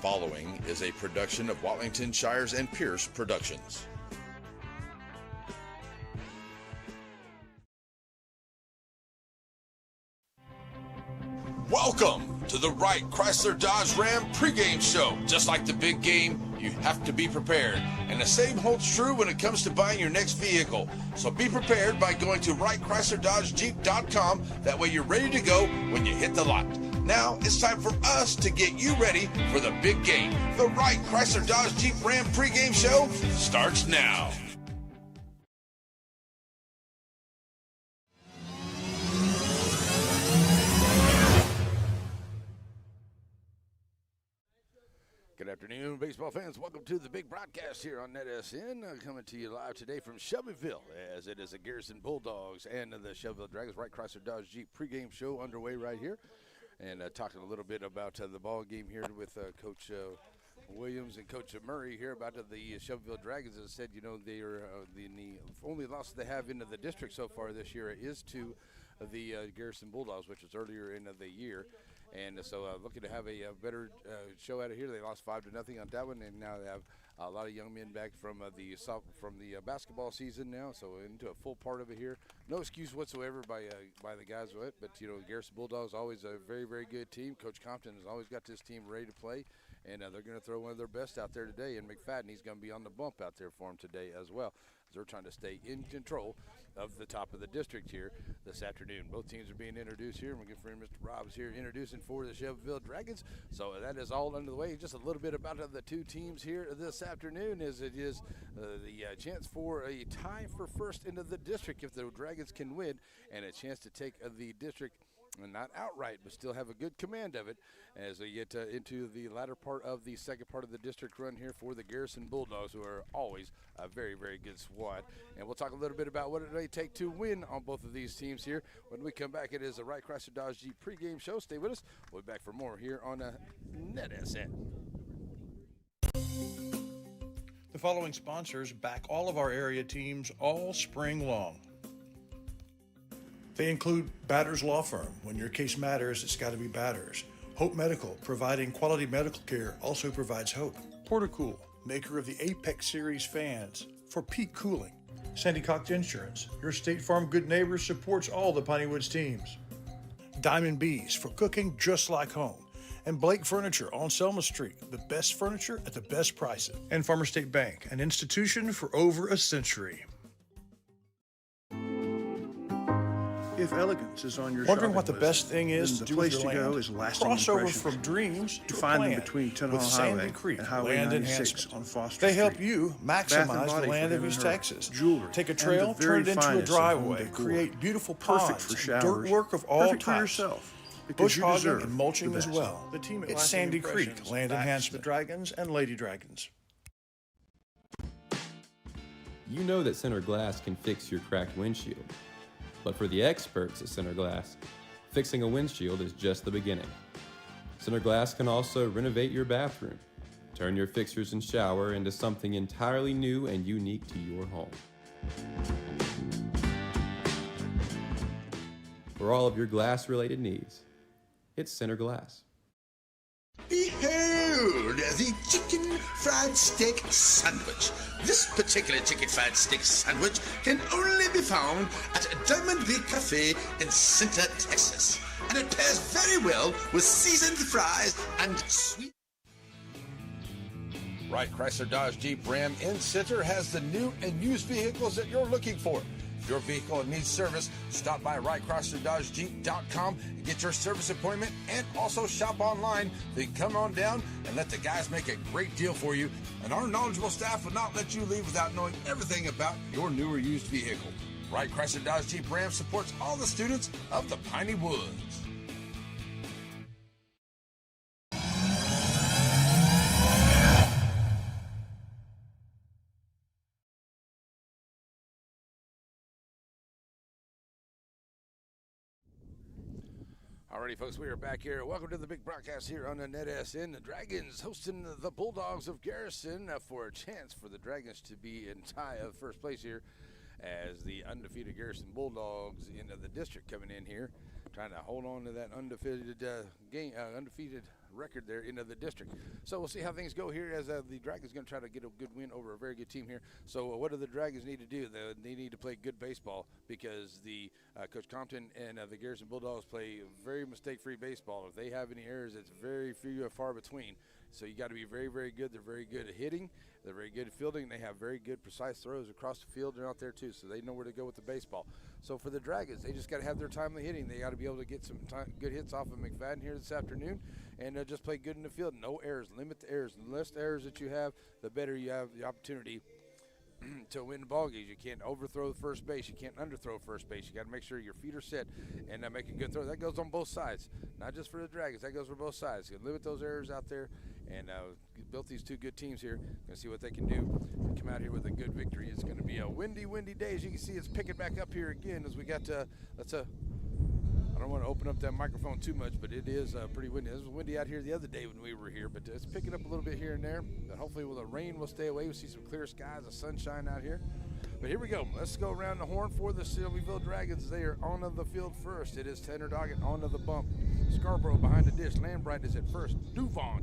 following is a production of Watlington Shires and Pierce Productions. Welcome to the Wright Chrysler Dodge Ram pregame show. Just like the big game, you have to be prepared. And the same holds true when it comes to buying your next vehicle. So be prepared by going to WrightChryslerDodgeJeep.com. That way you're ready to go when you hit the lot. Now it's time for us to get you ready for the big game. The Wright Chrysler Dodge Jeep Ram pregame show starts now. Good afternoon, baseball fans. Welcome to the big broadcast here on NETSN. Coming to you live today from Shelbyville, as it is the Garrison Bulldogs and the Shelbyville Dragons. Wright Chrysler Dodge Jeep pregame show underway right here. And talking a little bit about the ball game here with Coach Williams and Coach Murray here about the Shelbyville Dragons. As I said, you know, they are the only loss they have into the district so far this year is to the Garrison Bulldogs, which was earlier in the year. And so looking to have a better show out of here. They lost 5-0 on that one, and now they have a lot of young men back from the basketball season now, so into a full part of it here. No excuse whatsoever by the guys with it, but you know, Garrison Bulldogs always a very, very good team. Coach Compton has always got this team ready to play, and they're going to throw one of their best out there today. And McFadden, he's going to be on the bump out there for them today as well. They're trying to stay in control of the top of the district here this afternoon. Both teams are being introduced here. My good friend Mr. Rob's here introducing for the Shelbyville Dragons. So that is all under the way. Just a little bit about the two teams here this afternoon, as it is the chance for a tie for first into the district if the Dragons can win, and a chance to take the district, and not outright, but still have a good command of it as we get into the latter part of the second part of the district run here for the Garrison Bulldogs, who are always a very, very good squad. And we'll talk a little bit about what it may take to win on both of these teams here. When we come back, it is the Wright Chrysler Dodge Jeep pregame show. Stay with us. We'll be back for more here on NETSN. The following sponsors back all of our area teams all spring long. They include Batters Law Firm. When your case matters, it's got to be Batters. Hope Medical, providing quality medical care, also provides hope. Portacool, maker of the Apex Series fans for peak cooling. Sandy Cox Insurance, your State Farm Good Neighbors, supports all the Piney Woods teams. Diamond Bees, for cooking just like home. And Blake Furniture on Selma Street, the best furniture at the best prices. And Farmer State Bank, an institution for over a century. If elegance is on your Wondering what shopping the list, best thing is then to do the with place your to go land? is Lasting Crossover Impressions. from dreams to You find them plan between with Tunnel Sandy Highway Creek and Highway Land 96 Enhancement. on Foster They help Street. you Bath and maximize body the land for of him East and her. Texas. Jewelry Take a and trail, the very turn it into a finest of home driveway, decor. create beautiful Perfect ponds, for and showers. dirt work of all Perfect for types. yourself, because Bush you hogging deserve and mulching the as best. well. The team at It's Lasting Sandy Creek Impressions Land backs Enhancement. the Dragons and Lady Dragons. You know that Center Glass can fix your cracked windshield. But for the experts at Center Glass, fixing a windshield is just the beginning. Center Glass can also renovate your bathroom, turn your fixtures and shower into something entirely new and unique to your home. For all of your glass-related needs, it's Center Glass. Behold the chicken fried steak sandwich. This particular chicken fried steak sandwich can only be found at Diamond Big Cafe in Center, Texas. And it pairs very well with seasoned fries and sweet. Wright Chrysler Dodge Jeep Ram in Center has the new and used vehicles that you're looking for. If your vehicle needs service, stop by WrightChryslerDodgeJeep.com and get your service appointment, and also shop online. Then come on down and let the guys make a great deal for you. And our knowledgeable staff will not let you leave without knowing everything about your new or used vehicle. Wright Chrysler Dodge Jeep Ram supports all the students of the Piney Woods. Alrighty, folks, we are back here. Welcome to the big broadcast here on the NETSN. The Dragons hosting the Bulldogs of Garrison for a chance for the Dragons to be in tie of first place here, as the undefeated Garrison Bulldogs into the district coming in here, trying to hold on to that undefeated record there into the district. So we'll see how things go here as the Dragons going to try to get a good win over a very good team here. So what do the Dragons need to do? They need to play good baseball because the Coach Compton and the Garrison Bulldogs play very mistake-free baseball. If they have any errors, it's very few and far between. So you got to be very, very good. They're very good at hitting. They're very good at fielding. They have very good, precise throws across the field. They're out there too, so they know where to go with the baseball. So for the Dragons, they just got to have their timely hitting. They got to be able to get some good hits off of McFadden here this afternoon, and just play good in the field. No errors. Limit the errors. The less errors that you have, the better you have the opportunity to win the ball games. You can't overthrow first base. You can't underthrow first base. You got to make sure your feet are set and make a good throw. That goes on both sides, not just for the Dragons. That goes for both sides. You limit those errors out there, and built these two good teams here. Gonna see what they can do and come out here with a good victory. It's going to be a windy day. As you can see, it's picking back up here again as we got I don't want to open up that microphone too much, but it is pretty windy. It was windy out here the other day when we were here, but it's picking up a little bit here and there. But hopefully the rain will stay away. We'll see some clear skies, the sunshine out here. But here we go. Let's go around the horn for the Shelbyville Dragons. They are onto the field first. It is Tanner Doggett onto the bump. Scarborough behind the dish. Lambright is at first. Duvon.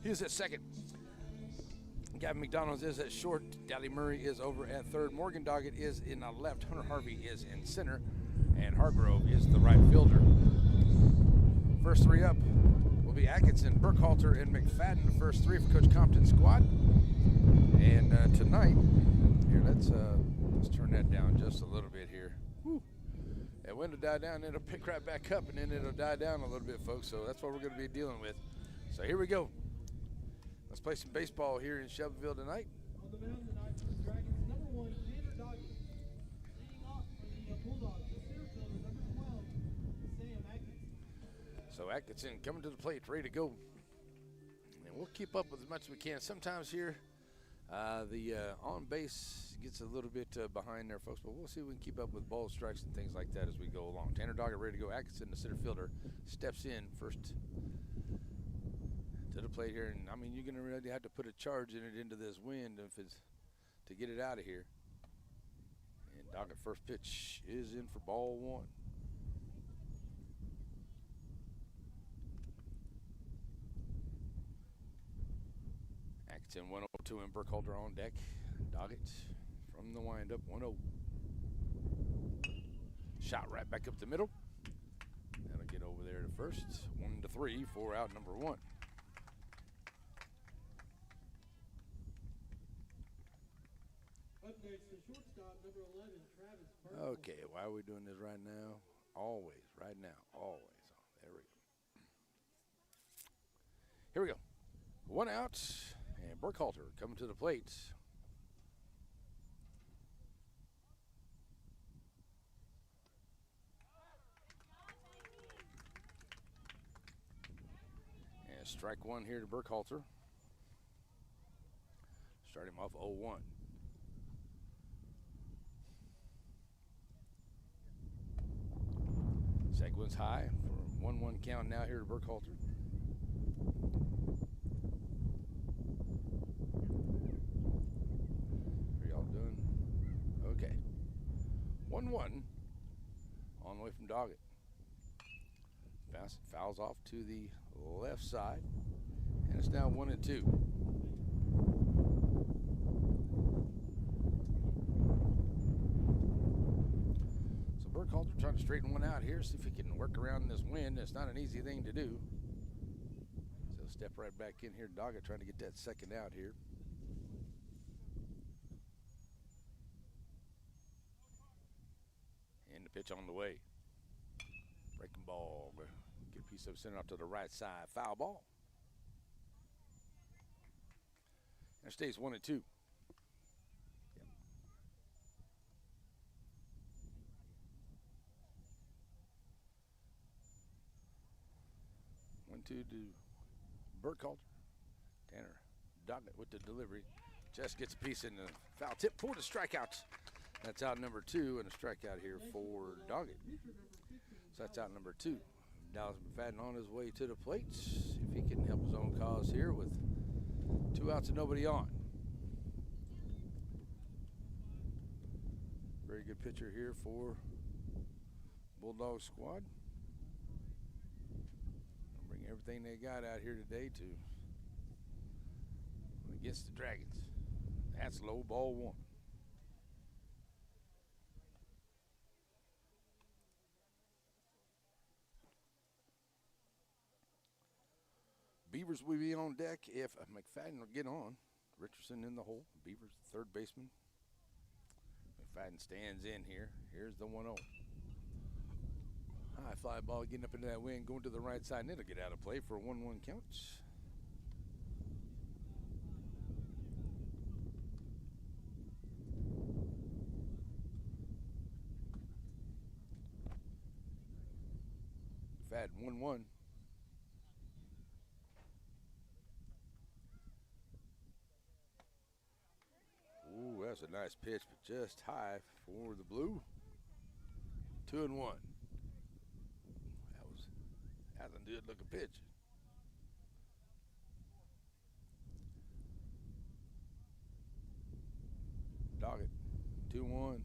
He is at second. Gavin McDonald is at short. Dally Murray is over at third. Morgan Doggett is in the left. Hunter Harvey is in center. And Hargrove is the right fielder. First three up will be Atkinson, Burkhalter, and McFadden. The first three for Coach Compton's squad. And tonight, here, let's turn that down just a little bit here. Whew. And when it'll die down, it'll pick right back up, and then it'll die down a little bit, folks. So that's what we're going to be dealing with. So here we go. Let's play some baseball here in Shelbyville tonight. On the mound tonight for the Dragons, number 1, Tanner Doggett. Leading off for the Bulldogs, the center fielder, number 12, Sam Atkinson. So Atkinson coming to the plate, ready to go. And we'll keep up with as much as we can. Sometimes here, the on base gets a little bit behind there, folks, but we'll see if we can keep up with ball strikes and things like that as we go along. Tanner Doggett ready to go. Atkinson, the center fielder, steps in first to the plate here, and I mean, you're gonna really have to put a charge in it into this wind if it's to get it out of here. And Doggett first pitch is in for ball one. Atkinson 1-0 and Burkhalter on deck. Doggett from the windup 1-0. Shot right back up the middle. That'll get over there to first. 1-3 for out number one. Up next, the shortstop, number 11, Travis Burkhalter. Okay, why are we doing this right now? Always, right now, always. Oh, there we go. Here we go. One out, and Burkhalter coming to the plate. And strike one here to Burkhalter. Start him off 0-1. Second one's high for 1-1 count now here to Burkhalter. Are y'all doing? Okay. 1-1 on the way from Doggett. Fouls off to the left side, and it's now 1-2. Burkhalter trying to straighten one out here, see if he can work around this wind. It's not an easy thing to do. So step right back in here. Doggett trying to get that second out here. And the pitch on the way. Breaking ball. Get a piece of it, send it off to the right side. Foul ball. And it stays 1-2. 1-2 to Burkhalter. Tanner Doggett with the delivery. Just gets a piece in the foul tip for the strikeout. That's out number 2, and a strikeout here for Doggett. So that's out number 2. Dallas McFadden on his way to the plate. See if he can help his own cause here with 2 outs and nobody on. Very good pitcher here for Bulldog squad. everything they got out here today to against the Dragons. That's low, ball 1. Beavers will be on deck if McFadden will get on. Richardson in the hole. Beavers, third baseman. McFadden stands in here. Here's the 1-0. High fly ball getting up into that wind, going to the right side, and it'll get out of play for a 1-1 count. McFadden 1-1. Ooh, that's a nice pitch, but just high for the blue. 2-1. That's a good looking pitch. Doggett, 2-1.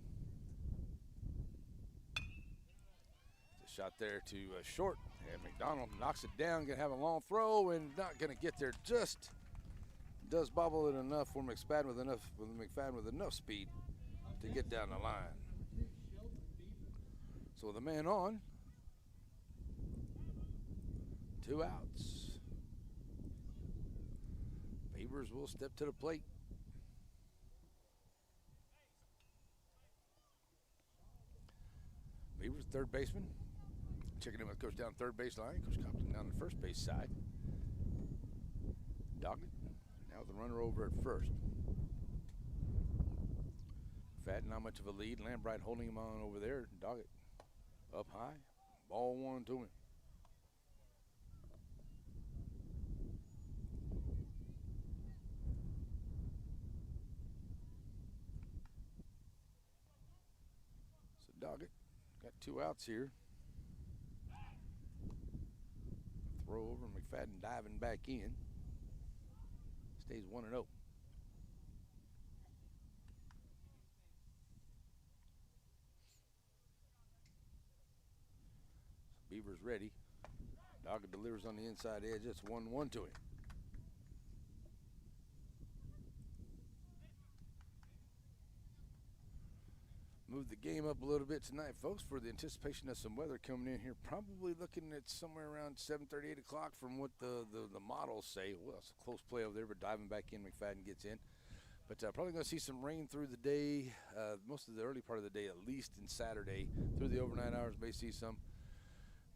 It's a shot there to short, and McDonald knocks it down. Gonna have a long throw and not gonna get there. Just does bobble it enough for McFadden with enough speed to get down the line. So the man on. 2 outs. Beavers will step to the plate. Beavers, third baseman. Checking in with Coach down third base line. Coach Compton down the first base side. Doggett. Now the runner over at first. Fat, not much of a lead. Lambright holding him on over there. Doggett up high. Ball 1 to him. Doggett got 2 outs here. Throw over, McFadden diving back in. Stays 1-0. Beavers ready. Doggett delivers on the inside edge. It's 1-1 to him. Move the game up a little bit tonight, folks, for the anticipation of some weather coming in here. Probably looking at somewhere around 7:30, 8 o'clock from what the models say. Well, it's a close play over there, but diving back in, McFadden gets in. But probably going to see some rain through the day, most of the early part of the day, at least in Saturday. Through the overnight hours, may see some.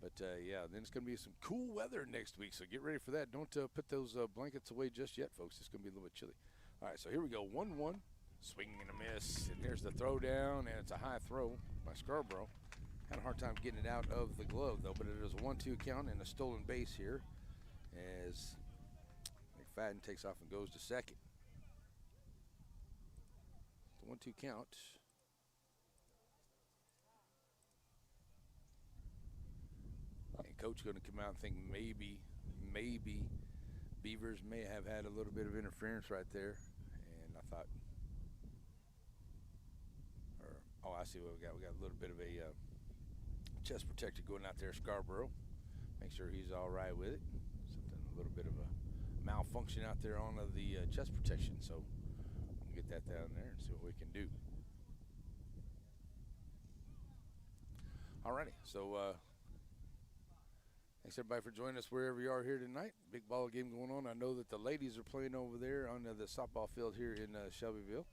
But, yeah, then it's going to be some cool weather next week, so get ready for that. Don't put those blankets away just yet, folks. It's going to be a little bit chilly. All right, so here we go, 1-1. Swinging and a miss, and there's the throw down, and it's a high throw by Scarborough. Had a hard time getting it out of the glove, though, but it is a 1-2 count and a stolen base here as McFadden takes off and goes to second. The 1-2 count. And coach going to come out and think maybe Beavers may have had a little bit of interference right there, and I thought, oh, I see what we got. We got a little bit of a chest protector going out there, Scarborough. Make sure he's all right with it. Something, a little bit of a malfunction out there on the chest protection. So we'll get that down there and see what we can do. Alrighty, so thanks everybody for joining us wherever you are here tonight. Big ball game going on. I know that the ladies are playing over there on the softball field here in Shelbyville,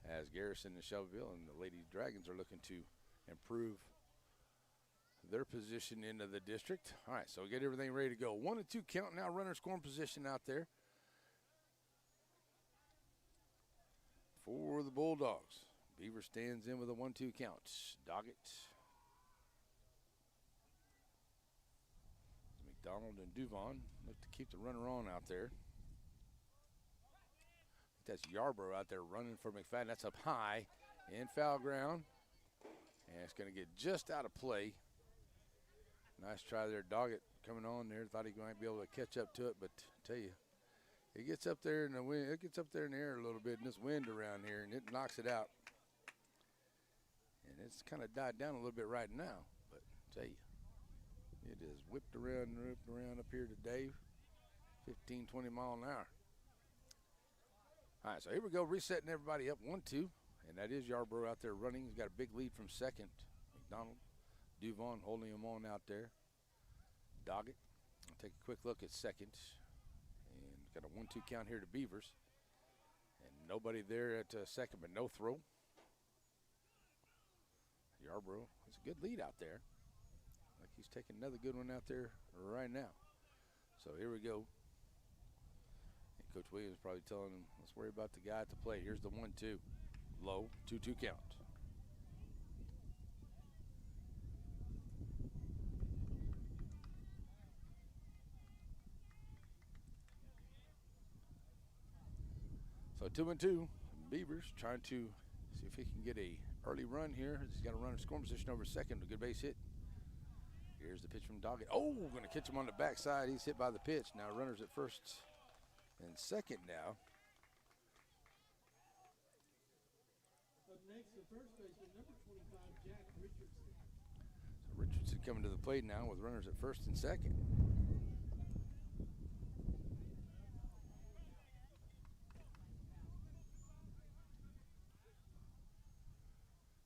as Garrison and Shelbyville and the Lady Dragons are looking to improve their position into the district. All right, so we get everything ready to go. 1-2 count now, runner scoring position out there for the Bulldogs. Beaver stands in with a 1-2 count. Doggett, McDonald, and Duvon look to keep the runner on out there. That's Yarborough out there running for McFadden. That's up high in foul ground. And it's going to get just out of play. Nice try there. Doggett coming on there. Thought he might be able to catch up to it, but I tell you, it gets up there in the wind. It gets up there in the air a little bit, and this wind around here, and it knocks it out. And it's kind of died down a little bit right now, but I tell you, It is whipped around up here today, 15, 20 mile an hour. All right, so here we go, resetting everybody up 1-2, and that is Yarborough out there running. He's got a big lead from second. McDonald, Duvon holding him on out there. Doggett, I'll take a quick look at second, and got a 1-2 count here to Beavers. And nobody there at second, but no throw. Yarborough has a good lead out there. Like he's taking another good one out there right now. So here we go. And Coach Williams probably telling him, let's worry about the guy at the plate. Here's the 1-2. Low, 2-2 count. So 2-2. Beavers trying to see if he can get a early run here. He's got a runner scoring position over second. A good base hit. Here's the pitch from Doggett. Oh, going to catch him on the backside. He's hit by the pitch. Now runners at first and second now. Up next, the first baseman, number 25, Jack Richardson. So Richardson coming to the plate now with runners at first and second.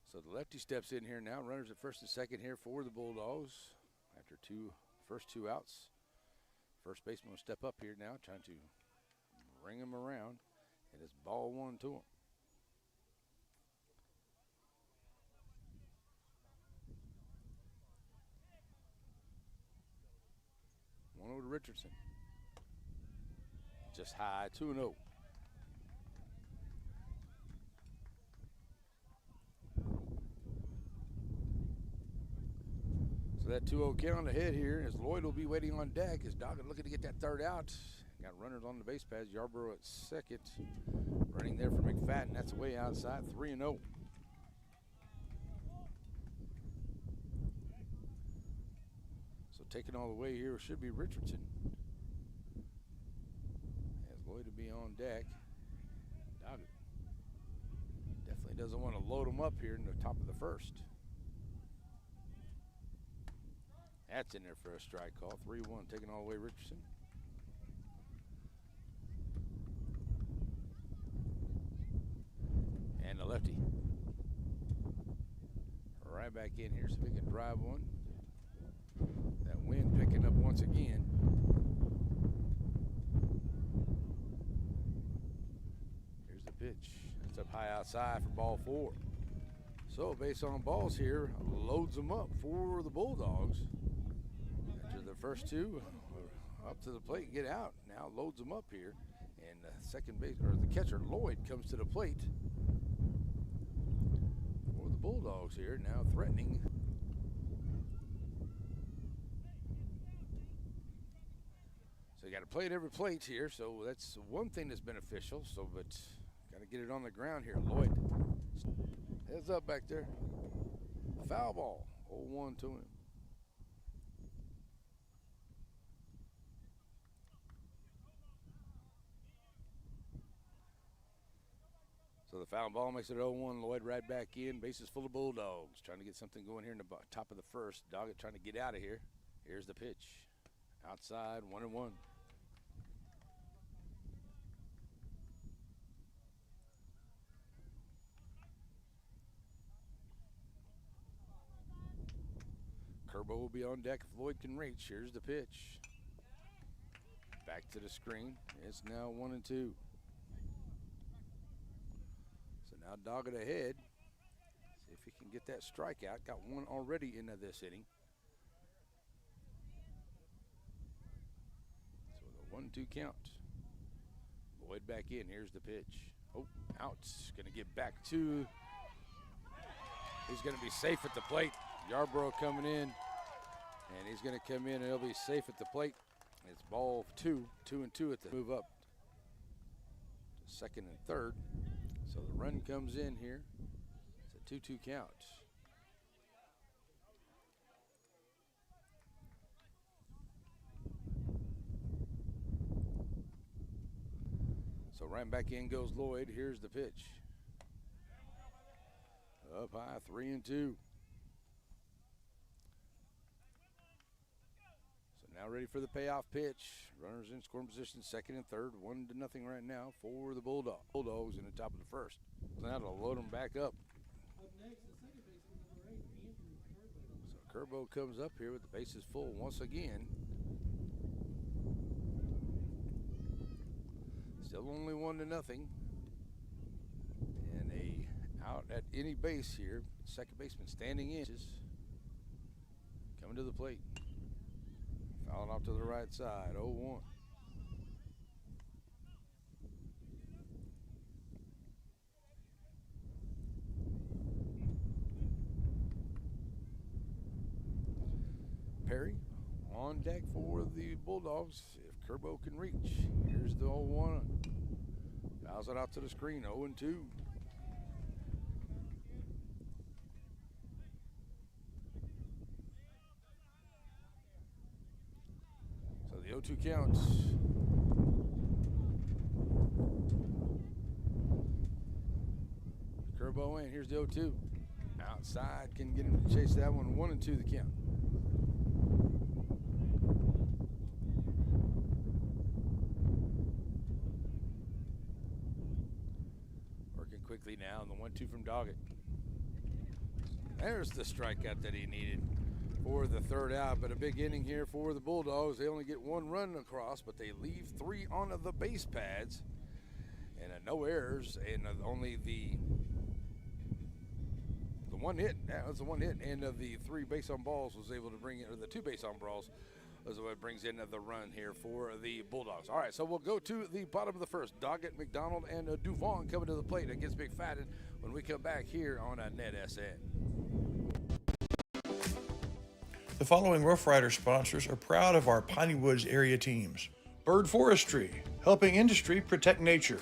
So the lefty steps in here now. Runners at first and second here for the Bulldogs. After first two outs. First baseman will step up here now, trying to bring him around. And it's ball one to him. One over to Richardson. Just high, 2-0. That 2-0 count ahead here as Lloyd will be waiting on deck as Doggett looking to get that third out. Got runners on the base paths. Yarborough at second. Running there for McFadden. That's way outside. 3-0. So taking all the way here should be Richardson. As Lloyd will be on deck. Doggett definitely doesn't want to load him up here in the top of the first. That's in there for a strike call. 3-1, taking all the way Richardson. And the lefty. Right back in here, so we can drive one. That wind picking up once again. Here's the pitch. It's up high outside for ball 4. So based on balls here, loads them up for the Bulldogs. The first two up to the plate and get out. Now loads them up here. And the second base, or the catcher, Lloyd, comes to the plate for the Bulldogs here. Now threatening. So you got to play at every plate here. So that's one thing that's beneficial. So, but got to get it on the ground here. Lloyd, heads up back there. Foul ball. 0-1 to him. So the foul ball makes it 0-1. Lloyd right back in. Bases full of Bulldogs. Trying to get something going here in the top of the first. Doggett trying to get out of here. Here's the pitch. Outside, 1-1. Kerbo will be on deck if Lloyd can reach. Here's the pitch. Back to the screen. It's now 1-2. Now Doggett ahead. See if he can get that strikeout. Got one already into this inning. So the 1-2 count. Lloyd back in. Here's the pitch. Oh, out. Going to get back to. He's going to be safe at the plate. Yarborough coming in. And he's going to come in and he'll be safe at the plate. It's ball 2. 2-2 at the move up to second and third. So the run comes in here. It's a 2-2 count. So right back in goes Lloyd. Here's the pitch. Up high, 3-2. Now ready for the payoff pitch. Runners in scoring position, second and third, 1-0 right now for the Bulldogs. Bulldogs in the top of the first. So now to load them back up. Up next, the second baseman, number 8, Andrew Turbo. So Kerbo comes up here with the bases full once again. Still only 1-0. And a out at any base here. Second baseman standing inches. Coming to the plate. Fouling off to the right side, 0-1. Perry on deck for the Bulldogs if Kerbo can reach. Here's the 0-1. Fouls it out to the screen, 0-2. So the 0-2 counts. Kerbo in, here's the 0-2. Outside, can get him to chase that one, 1-2 the count. Working quickly now, and the 1-2 from Doggett. There's the strikeout that he needed for the third out, but a big inning here for the Bulldogs. They only get 1 run across, but they leave 3 on the base pads, and no errors, and only the 1 hit. Yeah, that's the 1 hit, and the 3 base on balls was able to bring in, or the 2 base on balls is what brings in the run here for the Bulldogs. All right, so we'll go to the bottom of the first. Doggett, McDonald, and Duvon coming to the plate against McFadden when we come back here on NetSN. The following Rough Rider sponsors are proud of our Piney Woods area teams. Bird Forestry, helping industry protect nature.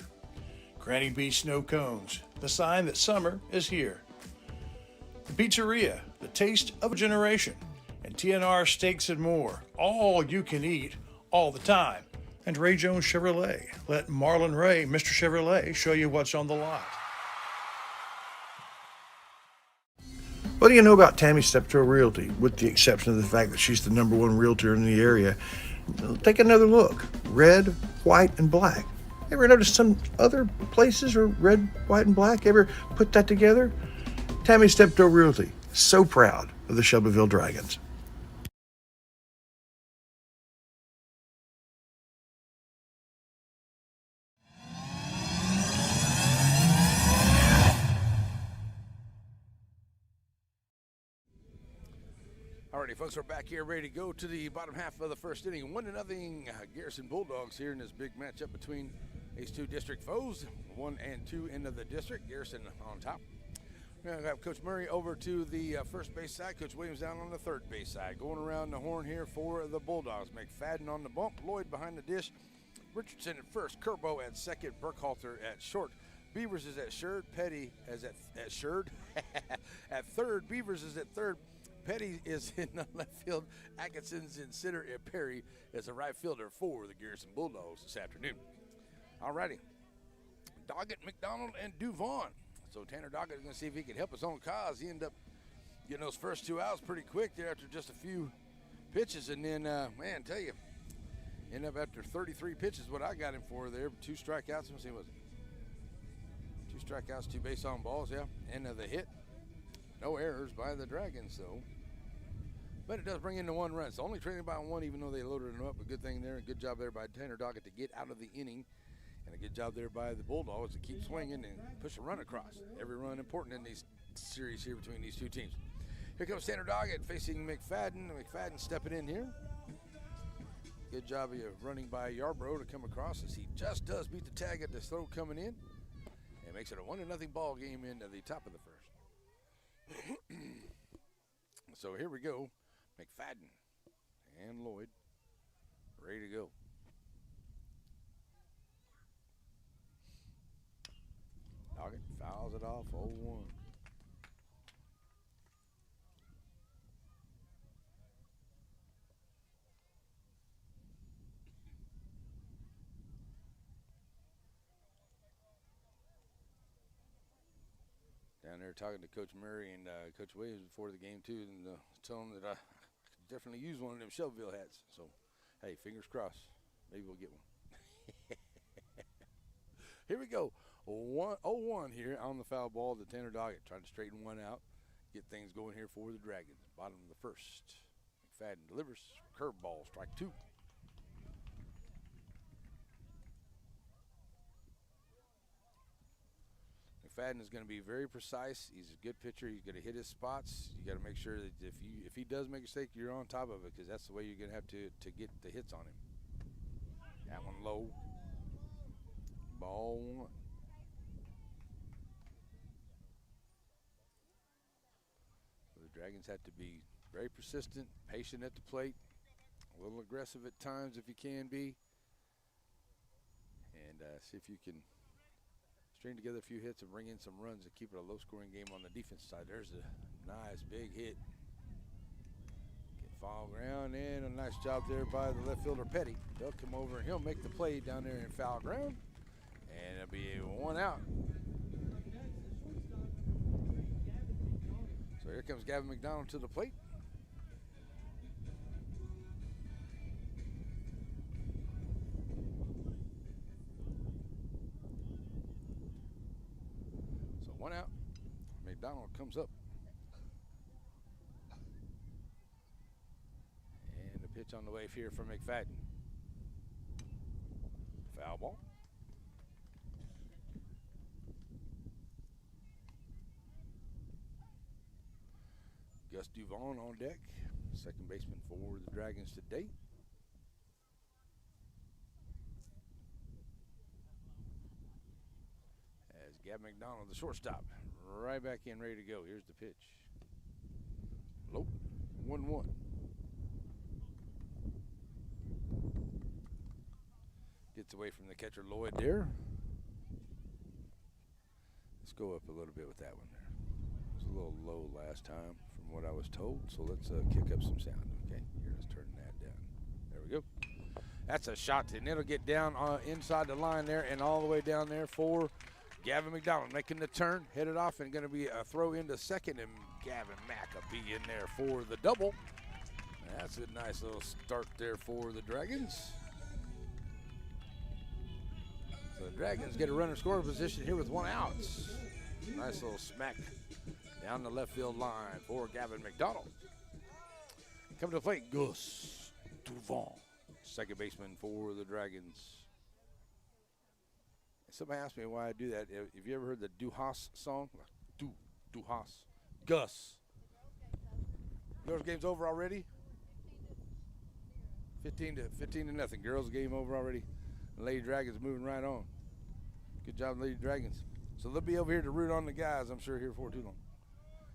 Granny B Snow Cones, the sign that summer is here. The Pizzeria, the taste of a generation. And TNR Steaks and More, all you can eat, all the time. And Ray Jones Chevrolet, let Marlon Ray, Mr. Chevrolet, show you what's on the lot. What do you know about Tammy Steptoe Realty, with the exception of the fact that she's the #1 realtor in the area? Take another look. Red, white, and black. Ever notice some other places are red, white, and black? Ever put that together? Tammy Steptoe Realty, so proud of the Shelbyville Dragons. Alrighty, folks, we're back here ready to go to the bottom half of the first inning. 1-0 Garrison Bulldogs here in this big matchup between these 2 district foes, 1 and 2 into the district. Garrison on top. We're going to have Coach Murray over to the first base side. Coach Williams down on the third base side. Going around the horn here for the Bulldogs. McFadden on the bump. Lloyd behind the dish. Richardson at first. Kerbo at second. Burkhalter at short. Beavers is at third. Petty is at third. At third. Beavers is at third. Petty is in the left field. Atkinson's in center, and Perry is a right fielder for the Garrison Bulldogs this afternoon. All righty. Doggett, McDonald, and Duvon. So Tanner Doggett is going to see if he can help us on cause. He ended up getting those first 2 outs pretty quick there after just a few pitches. And then, man, tell you, ended up after 33 pitches, what I got him for there. 2 strikeouts. Let me see, what was it? 2 strikeouts, 2 base on balls, yeah. And the hit. No errors by the Dragons, though. But it does bring in the 1 run. It's only trailing by 1, even though they loaded it up. A good thing there. A good job there by Tanner Doggett to get out of the inning. And a good job there by the Bulldogs to keep swinging and push a run across. Every run important in these series here between these 2 teams. Here comes Tanner Doggett facing McFadden. McFadden stepping in here. Good job of running by Yarbrough to come across as he just does beat the tag at the throw coming in. And makes it a 1-0 ball game into the top of the first. So here we go. McFadden and Lloyd ready to go. Doggett fouls it off, 0-1. Down there talking to Coach Murray and Coach Williams before the game too, and telling them that I could definitely use one of them Shelbyville hats. So Hey, fingers crossed. Maybe we'll get one. Here we go. 1-0-1 here on the foul ball. The Tanner Doggett trying to straighten one out. Get things going here for the Dragons. Bottom of the first. McFadden delivers. Curveball, strike 2. McFadden is going to be very precise. He's a good pitcher. He's going to hit his spots. You got to make sure that if he does make a mistake, you're on top of it, because that's the way you're going to have to get the hits on him. That one low. Ball 1. So the Dragons have to be very persistent, patient at the plate, a little aggressive at times if you can be, and see if you can string together a few hits and bring in some runs to keep it a low-scoring game on the defense side. There's a nice big hit. Get foul ground, and a nice job there by the left fielder, Petty. They'll come over and he'll make the play down there in foul ground, and it'll be 1 out. So here comes Gavin McDonald to the plate. So 1 out. McDonald comes up. And the pitch on the wave here from McFadden. Foul ball. Gus Duvon on deck, second baseman for the Dragons today. As Gavin McDonald, the shortstop, right back in, ready to go. Here's the pitch. Low, 1-1. Gets away from the catcher Lloyd there. Let's go up a little bit with that one there. It was a little low last time from what I was told, so let's kick up some sound. Okay, here, let's turn that down. There we go. That's a shot, and it'll get down inside the line there and all the way down there for Gavin McDonald, making the turn, headed off, and going to be a throw into second, and Gavin Mack will be in there for the double. That's a nice little start there for the Dragons. So the Dragons get a runner scoring position here with 1 out. Nice little smack down the left field line for Gavin McDonald. Coming to the plate, Gus Duvon, second baseman for the Dragons. Somebody asked me why I do that. Have you ever heard the Duhas song? Duhas. Gus. Girls' game's over already? 15 to nothing. Girls' game over already. The Lady Dragons moving right on. Good job, Lady Dragons. So they'll be over here to root on the guys, I'm sure, here for too long.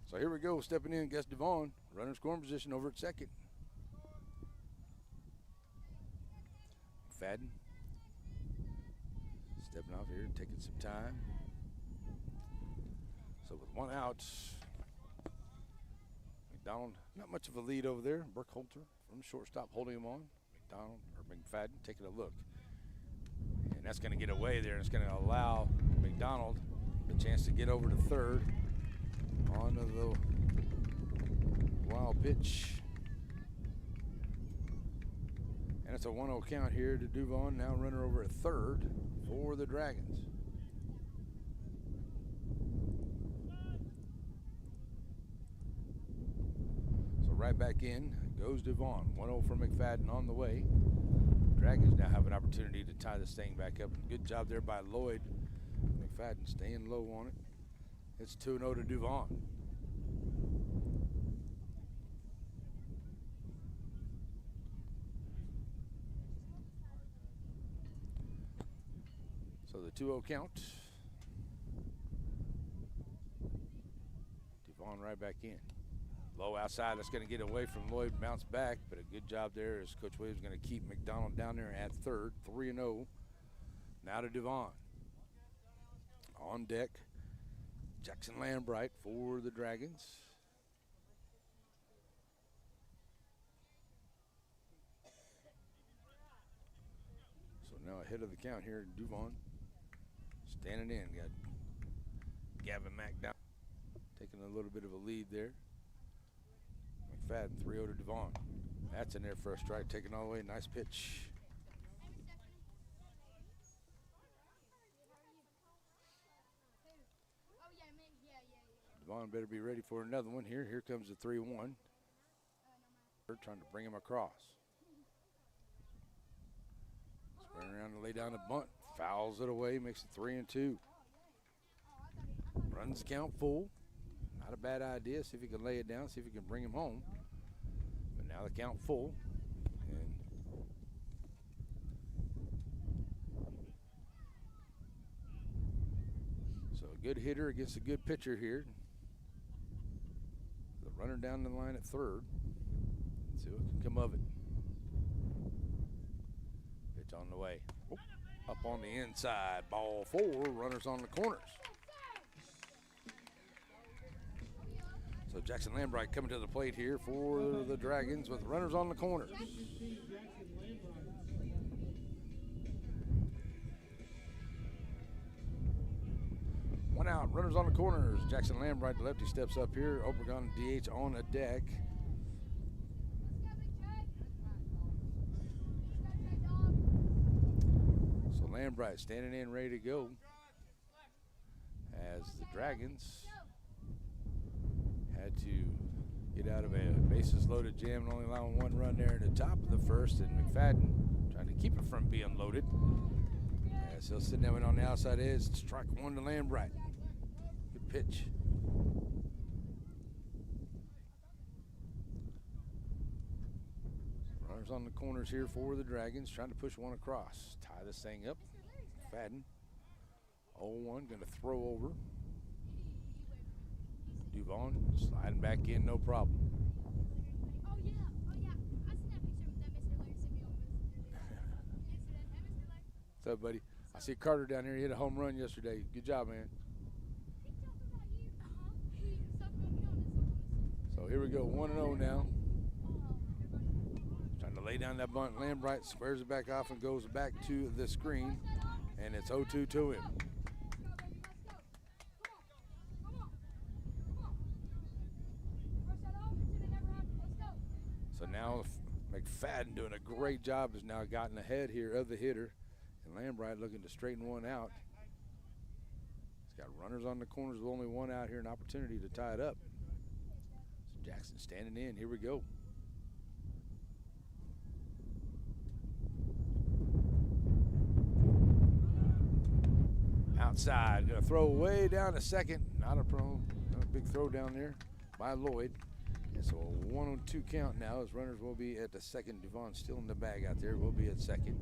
So here we go, stepping in, Gus Duvon, runner scoring position over at second. McFadden stepping off here, taking some time. So with 1 out, McDonald, not much of a lead over there. Burkholter from shortstop holding him on. McDonald or McFadden taking a look. And that's going to get away there, and it's going to allow McDonald a chance to get over to third on the wild pitch. And it's a 1-0 count here to Duvon, now runner over at third for the Dragons. So right back in goes Duvon. 1-0 for McFadden on the way. Dragons now have an opportunity to tie this thing back up. Good job there by Lloyd. McFadden staying low on it. It's 2-0 to Duvon. So the 2-0 count. Duvon right back in. Low outside, that's going to get away from Lloyd, bounce back, but a good job there as Coach Williams going to keep McDonald down there at third, 3-0. Now to Duvon. On deck, Jackson Lambright for the Dragons. So now ahead of the count here, Duvon standing in. Got Gavin Mack down, taking a little bit of a lead there. McFadden 3-0 to Duvon. That's in there for a strike, taken all the way. Nice pitch. Devon better be ready for another one here. Here comes the 3-1. They're trying to bring him across. Spin around to lay down a bunt. Fouls it away, makes it 3-2. Runs the count full. Not a bad idea. See if he can lay it down, see if he can bring him home. But now the count full. And so a good hitter against a good pitcher here. The runner down the line at third. See what can come of it. Pitch on the way. Oh, up on the inside. Ball 4. Runners on the corners. So Jackson Lambright coming to the plate here for the Dragons with runners on the corners. One out, runners on the corners. Jackson Lambright, the lefty, steps up here. Obregon DH on a deck. So Lambright standing in, ready to go. As the Dragons had to get out of a bases loaded jam and only allowing one run there in the top of the first, and McFadden trying to keep it from being loaded. As he'll sit down on the outside edge, strike one to Lambright. Good pitch. Runners on the corners here for the Dragons, trying to push one across. Tie this thing up. McFadden, 0-1, gonna throw over. Duvon sliding back in, no problem. Oh yeah. I seen that picture that Mr. Larry sent me on yesterday. What's up, buddy? I see Carter down here. He hit a home run yesterday. Good job, man. So here we go, 1-0 now. Trying to lay down that bunt. Lambright squares it back off and goes back to the screen, and it's 0-2 to him. So now McFadden doing a great job has now gotten ahead here of the hitter. And Lambright looking to straighten one out. He's got runners on the corners with only one out here, an opportunity to tie it up. So Jackson standing in, here we go. Outside, gonna throw way down to second. Not a big throw down there by Lloyd. And so a 1-2 count now as runners will be at the second. Devon still in the bag out there, will be at second.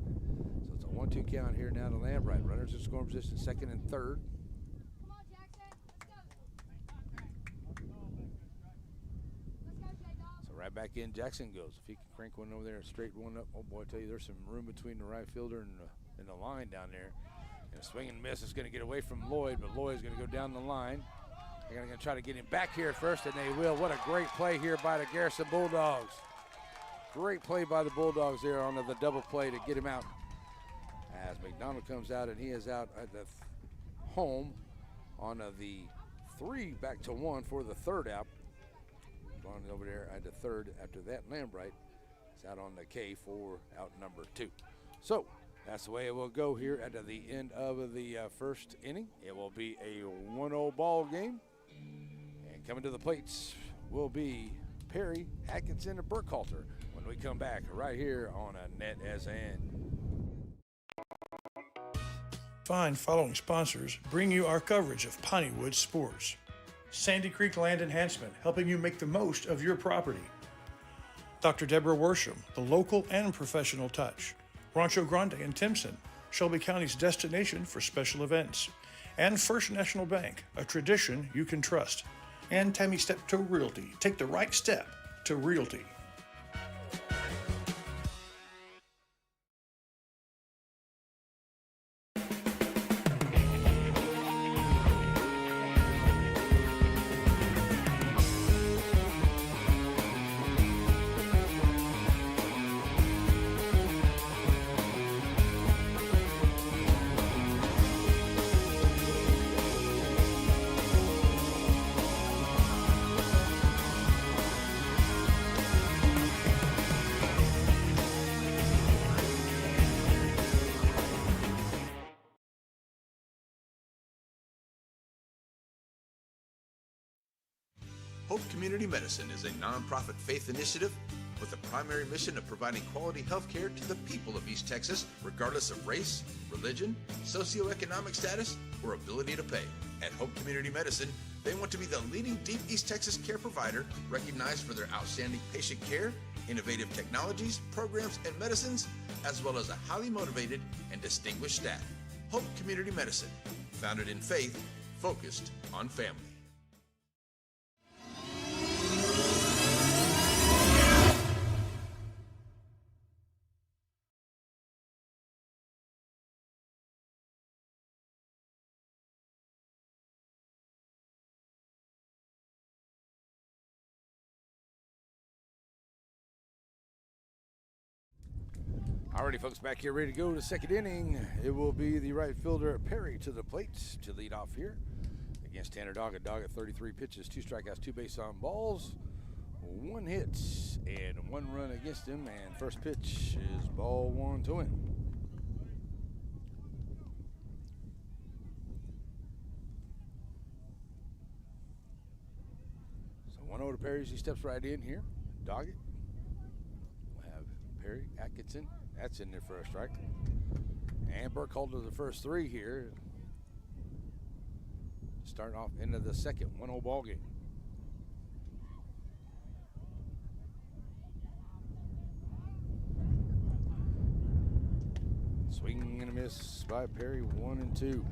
So it's a 1-2 count here now to Lambright. Runners in scoring position, second and third. Come on, Jackson. Let's go, J-Dog. So right back in, Jackson goes. If he can crank one over there and straight one up, oh boy, I tell you, there's some room between the right fielder and the line down there. And a swing and miss is going to get away from Lloyd, but Lloyd's going to go down the line. They're going to try to get him back here first, and they will. What a great play here by the Garrison Bulldogs. Great play by the Bulldogs there on the double play to get him out. As McDonald comes out, and he is out at the home on the 3 back to 1 for the third out. Going over there at the third after that. Lambright is out on the K for out number 2. So that's the way it will go here at the end of the first inning. It will be a 1-0 ball game. And coming to the plates will be Perry, Atkinson, and Burkhalter when we come back right here on a NETSN. Fine following sponsors bring you our coverage of Pineywood sports. Sandy Creek Land Enhancement, helping you make the most of your property. Dr. Deborah Worsham, the local and professional touch. Rancho Grande and Timpson, Shelby County's destination for special events. And First National Bank, a tradition you can trust. And Tammy Steptoe Realty, take the right step to realty. Hope Community Medicine is a nonprofit faith initiative with a primary mission of providing quality health care to the people of East Texas, regardless of race, religion, socioeconomic status, or ability to pay. At Hope Community Medicine, they want to be the leading deep East Texas care provider recognized for their outstanding patient care, innovative technologies, programs, and medicines, as well as a highly motivated and distinguished staff. Hope Community Medicine, founded in faith, focused on family. Alrighty, folks, back here ready to go to the second inning. It will be the right fielder Perry to the plate to lead off here against Tanner Doggett. Doggett 33 pitches, 2 strikeouts, 2 base on balls, 1 hit, and 1 run against him. And first pitch is ball 1 to him. So 1-0 to Perry as he steps right in here. Doggett. We'll have Perry, Atkinson. That's in there for a strike. And Burkhalter the first 3 here. Starting off into the second 1-0 ball game. Swing and a miss by Perry, 1-2.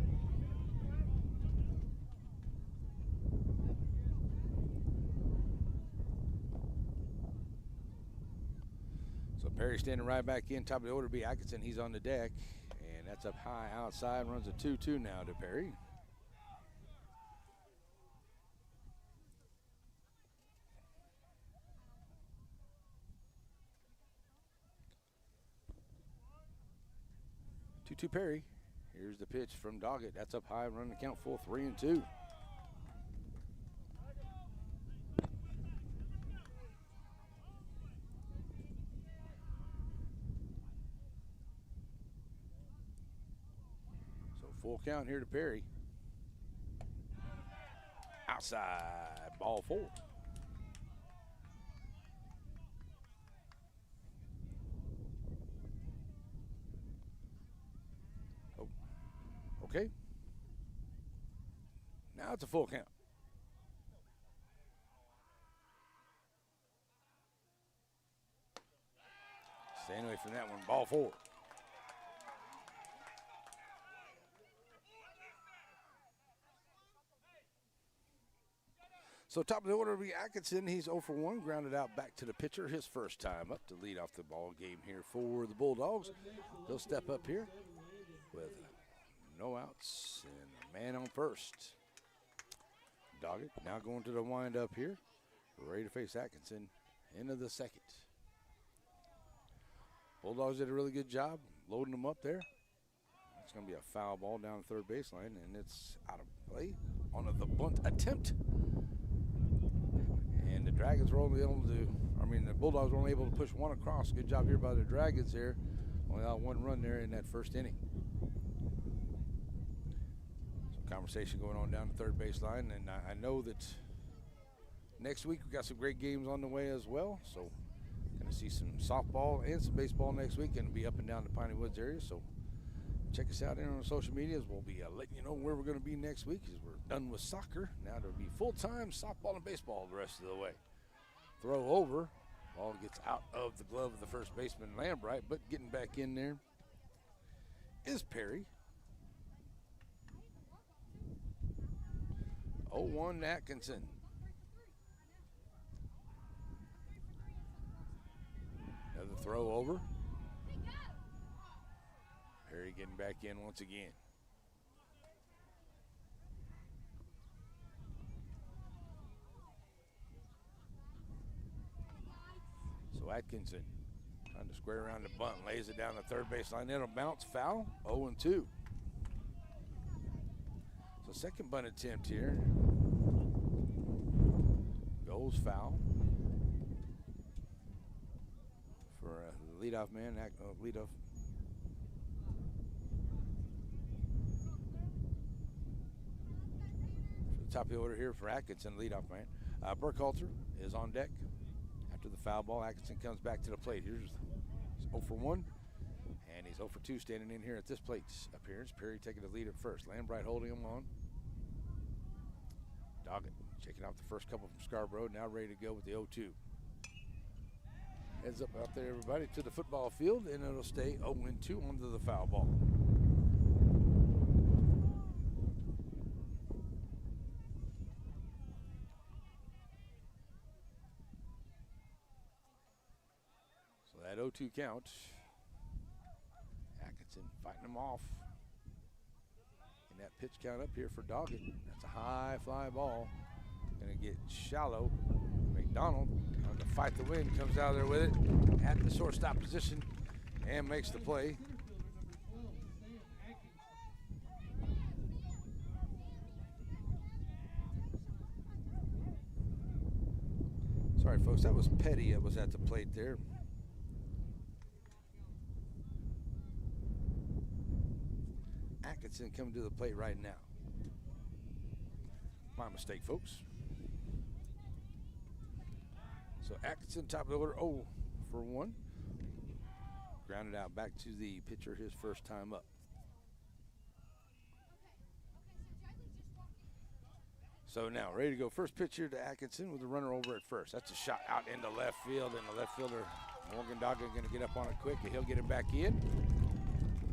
Perry standing right back in, top of the order be Atkinson. He's on the deck, and that's up high outside. Runs a 2-2 now to Perry. Perry. Here's the pitch from Doggett. That's up high, running the count full, 3-2. Full count here to Perry. Outside, ball 4. Oh, okay. Now it's a full count. Staying away from that one, ball 4. So top of the order will be Atkinson. He's 0 for 1, grounded out back to the pitcher. His first time up to lead off the ball game here for the Bulldogs. He'll step up here with no outs and a man on first. Doggett now going to the windup here, ready to face Atkinson into the second. Bulldogs did a really good job loading them up there. It's going to be a foul ball down the third baseline, and it's out of play on the bunt attempt. And the Dragons were only able to, the Bulldogs were only able to push 1 across. Good job here by the Dragons there. Only out 1 run there in that first inning. Some conversation going on down the third baseline, and I know that next week we got some great games on the way as well. So going to see some softball and some baseball next week, and be up and down the Piney Woods area. So check us out here on social medias. We'll be letting you know where we're going to be next week, because we're done with soccer. Now there'll be full-time softball and baseball the rest of the way. Throw over. Ball gets out of the glove of the first baseman, Lambright, but getting back in there is Perry. 0-1 Atkinson. Another throw over. Perry getting back in once again. So Atkinson trying to square around the bunt, lays it down the third baseline. It'll bounce foul, 0-2. So second bunt attempt here. Goes foul for a leadoff man, leadoff. Top of the order here for Atkinson, leadoff man. Burkhalter is on deck after the foul ball. Atkinson comes back to the plate. Here's 0 for 1, and he's 0 for 2 standing in here at this plate appearance. Perry taking the lead at first. Lambright holding him on. Doggett checking out the first couple from Scarborough, now ready to go with the 0-2. Heads up out there, everybody, to the football field, and it'll stay 0-2 onto the foul ball. So that 0-2 count. Atkinson fighting him off. And that pitch count up here for Doggett. That's a high fly ball. Gonna get shallow. McDonald trying to fight the wind, comes out of there with it at the shortstop position and makes the play. Sorry, folks, that was Petty that was at the plate there. Atkinson coming to the plate right now. My mistake, folks. So Atkinson, top of the order, 0 for 1. Grounded out back to the pitcher his first time up. So now ready to go. First pitch here to Atkinson with the runner over at first. That's a shot out into left field, and the left fielder, Morgan Doggett, going to get up on it quick, and he'll get it back in.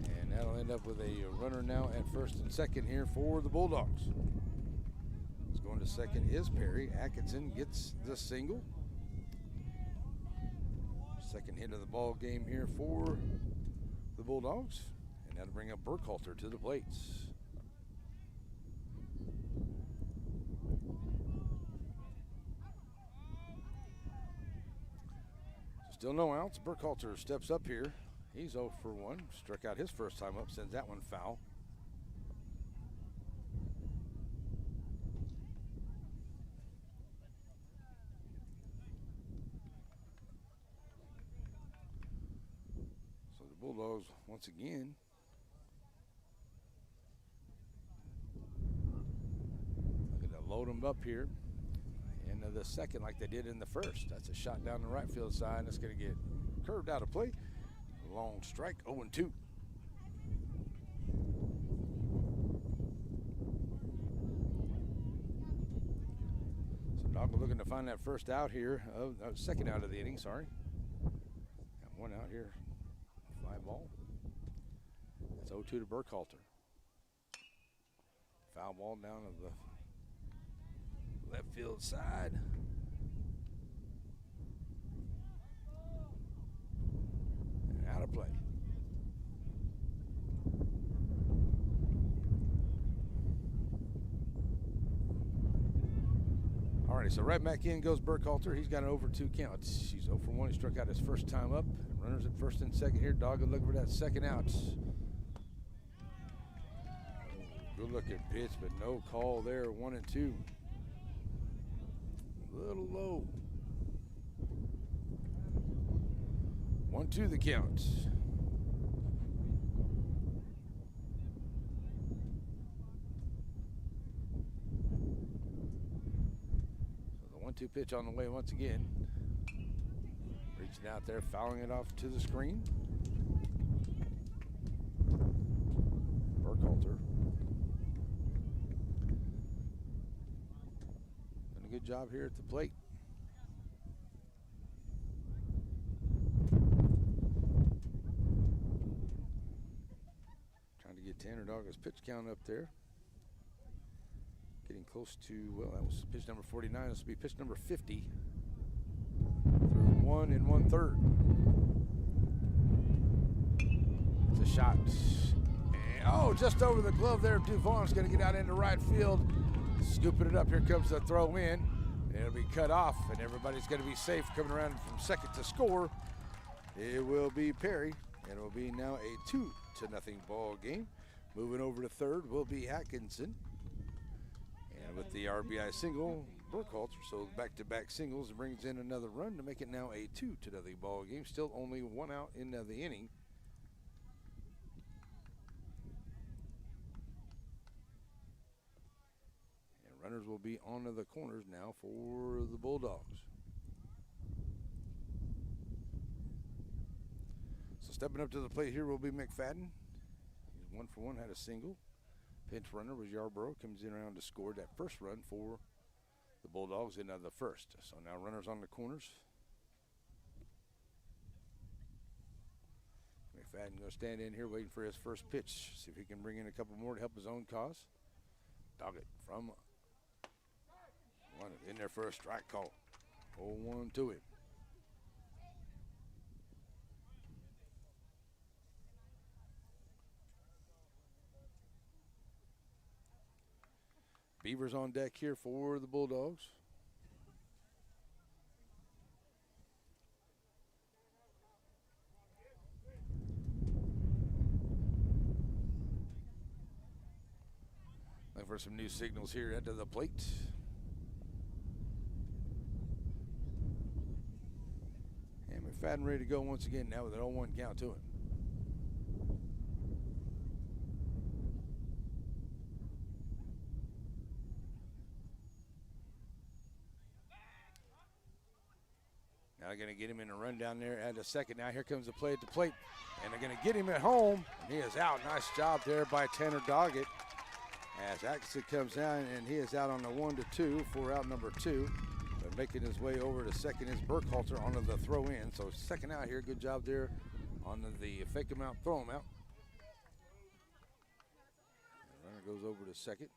And that'll end up with a runner now at first and second here for the Bulldogs. What's going to second is Perry. Atkinson gets the single. Second hit of the ball game here for the Bulldogs, and that'll bring up Burkhalter to the plates. Still no outs. Burkhalter steps up here. He's 0 for 1. Struck out his first time up, sends that one foul. Bulldogs once again looking to load them up here in the second like they did in the first. That's a shot down the right field side. That's going to get curved out of play. Long strike, 0-2. So Doggett looking to find that first out here, second out of the inning, sorry. Got one out here. Fly ball. That's 0-2 to Burkhalter. Foul ball down to the left field side. And out of play. Alrighty, so right back in goes Burkhalter. He's got an over 2 count. He's 0 for 1. He struck out his first time up. Runners at first and second here. Doggett looking for that second out. Good looking pitch, but no call there. 1-2. A little low. 1-2 the count. So the 1-2 pitch on the way once again. Reaching out there, fouling it off to the screen. Burkhalter. Done a good job here at the plate. Trying to get Tanner Doggett's pitch count up there. Getting close to, well, that was pitch number 49. This will be pitch number 50. 1 1/3. It's a shot. And, just over the glove there. Duvon's going to get out into right field. Scooping it up. Here comes the throw in. It'll be cut off, and everybody's going to be safe coming around from second to score. It will be Perry, and it will be now a 2-0 ball game. Moving over to third will be Atkinson. And with the RBI single, Burkhalter, so back-to-back singles brings in another run to make it now a 2-0 ball game. Still only one out in the inning. And Runners will be on the corners now for the Bulldogs. So stepping up to the plate here will be McFadden. He's 1 for 1, had a single. Pinch runner was Yarborough, comes in around to score that first run for the Bulldogs in the first. So now runners on the corners. McFadden going to stand in here waiting for his first pitch. See if he can bring in a couple more to help his own cause. Doggett from one in there for a strike call. 0-1 to him. Beavers on deck here for the Bulldogs. Looking for some new signals here at the plate. And McFadden ready to go once again now with an 0-1 count to him. Now they're going to get him in a run down there at the second. Now here comes the play at the plate. And they're going to get him at home. And he is out. Nice job there by Tanner Doggett. As Atkinson comes down, and he is out on the 1-2 for out number 2. But making his way over to second is Burkhalter on the throw in. So second out here. Good job there on the fake him out, throw him out. The runner goes over to second.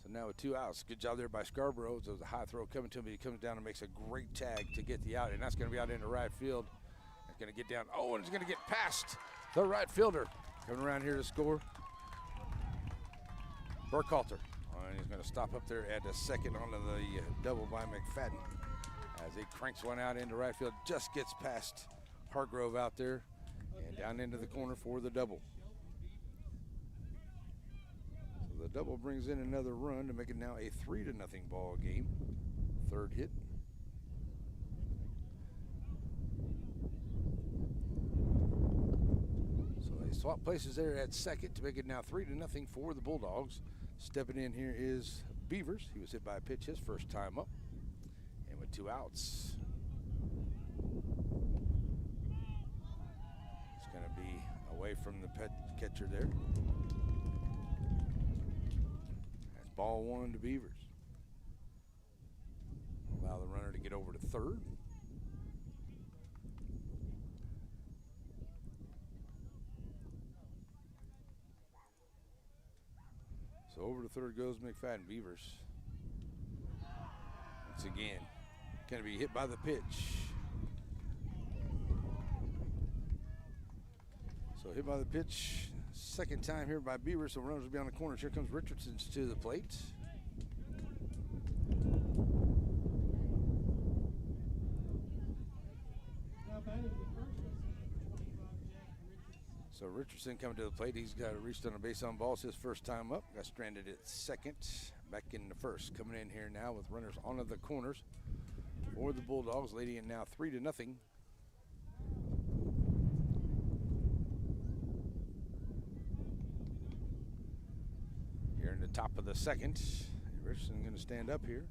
So now with 2 outs. Good job there by Scarborough. So the high throw coming to him. He comes down and makes a great tag to get the out, and that's going to be out into right field. It's going to get down. Oh, and it's going to get past the right fielder. Coming around here to score. Burkhalter. And he's going to stop up there at the second on the double by McFadden. As he cranks one out into right field. Just gets past Hargrove out there. And down into the corner for the double. The double brings in another run to make it now a 3-0 ball game. Third hit. So they swap places there at second to make it now 3-0 for the Bulldogs. Stepping in here is Beavers. He was hit by a pitch his first time up. And with 2 outs. It's going to be away from the catcher there. Ball 1 to Beavers. Allow the runner to get over to third. So over to third goes McFadden. Beavers. Once again, going to be hit by the pitch. So hit by the pitch. Second time here by Beavers, so runners will be on the corners. Here comes Richardson to the plate. So Richardson coming to the plate. He's got reached on a base on ball. It's his first time up. Got stranded at second. Back in the first. Coming in here now with runners on the corners for the Bulldogs, leading it now 3-0. Here in the top of the second. Richardson going to stand up here.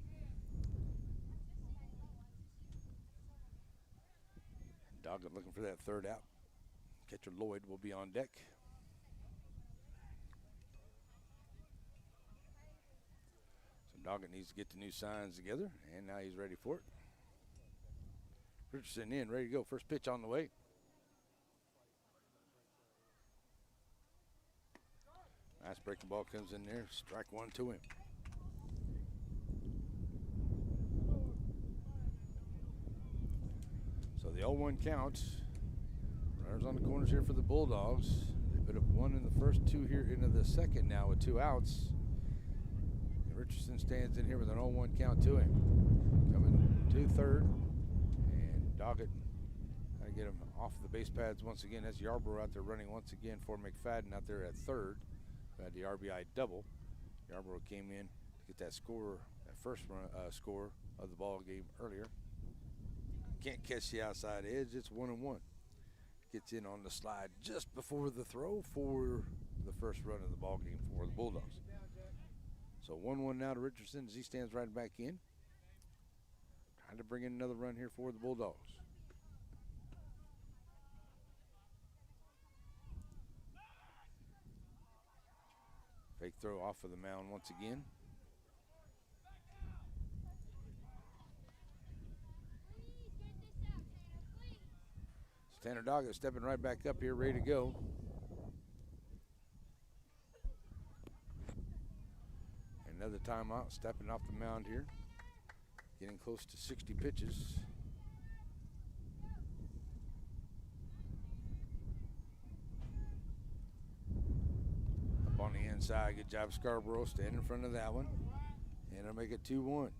Doggett looking for that third out. Catcher Lloyd will be on deck. So Doggett needs to get the new signs together, and now he's ready for it. Richardson in, ready to go. First pitch on the way. Nice breaking ball comes in there. Strike 1 to him. So the 0-1 count. Runners on the corners here for the Bulldogs. They put up 1 in the first, 2 here into the second now with 2 outs. And Richardson stands in here with an 0-1 count to him. Coming to third. And Doggett trying to get him off the base pads once again. That's Yarborough out there running once again for McFadden out there at third. Had the RBI double. Yarborough came in to get that score, that first run, score of the ball game earlier. Can't catch the outside edge. It's 1-1. gets in on the slide just before the throw for the first run of the ball game for the Bulldogs. So 1-1 now to Richardson as he stands right back in. Trying to bring in another run here for the Bulldogs. Fake throw off of the mound once again. So Tanner Doggett stepping right back up here, ready to go. Another timeout, stepping off the mound here. Getting close to 60 pitches. Up on the inside, good job Scarborough, staying in front of that one. And it'll make it 2-1.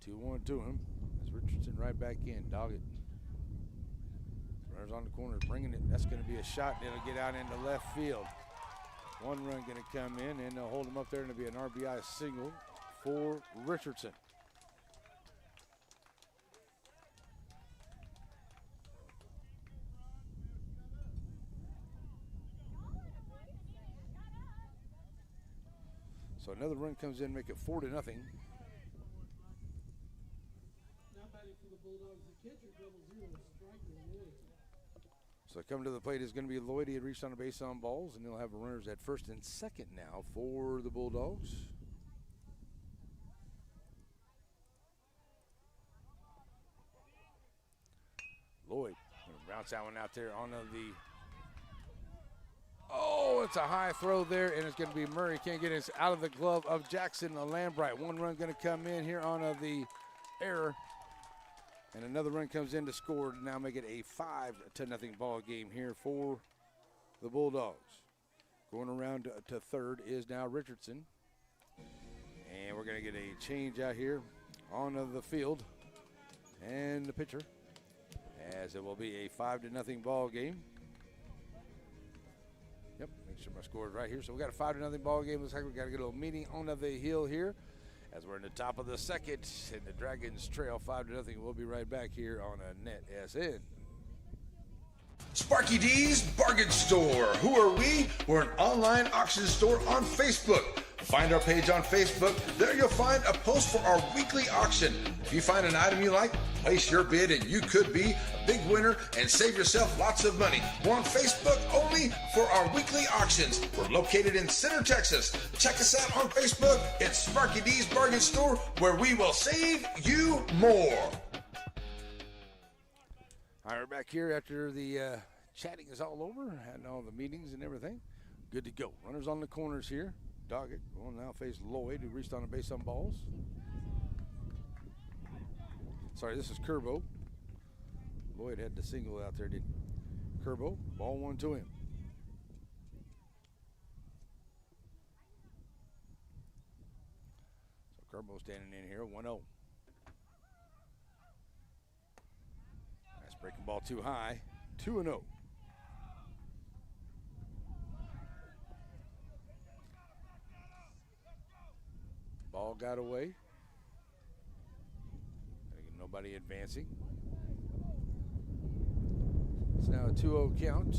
Two-one to him. That's Richardson right back in. Doggett. Runners on the corner, bringing it. That's going to be a shot. It'll get out into left field. One run going to come in, and they'll hold him up there, and it'll be an RBI single for Richardson. So another run comes in, make it 4-0. Now batting for the Bulldogs, the catcher, 0-0, striker Lloyd. So coming to the plate is going to be Lloyd. He had reached on a base on balls, and they'll have runners at first and second now for the Bulldogs. Lloyd going to bounce that one out there onto the. Oh, it's a high throw there, and it's going to be Murray. Can't get it out of the glove of Jackson Lambright. One run going to come in here on the error. And another run comes in to score to now make it a 5-0 ball game here for the Bulldogs. Going around to third is now Richardson. And we're going to get a change out here on the field. And the pitcher, as it will be a 5-0 ball game. Yep, make sure my score is right here. So we got a 5-0 ball game. Looks like we got a good little meeting on the hill here. As we're in the top of the second, and the Dragons trail 5-0. We'll be right back here on a NETSN. Sparky D's Bargain Store. Who are we? We're an online auction store on Facebook. Find our page on Facebook. There you'll find a post for our weekly auction. If you find an item you like, place your bid and you could be a big winner and save yourself lots of money. We're on Facebook only for our weekly auctions. We're located in Center, Texas. Check us out on Facebook. It's Sparky D's Bargain Store, where we will save you more. All right, we're back here after the chatting is all over and all the meetings and everything. Good to go. Runners on the corners here. Doggett will now face Lloyd, who reached on a base on balls. Sorry, this is Curbo. Lloyd had the single out there, didn't he? Curbo, ball one to him. So Curbo standing in here, 1-0. Nice breaking ball too high, 2-0. Ball got away. Nobody advancing. It's now a 2-0 count.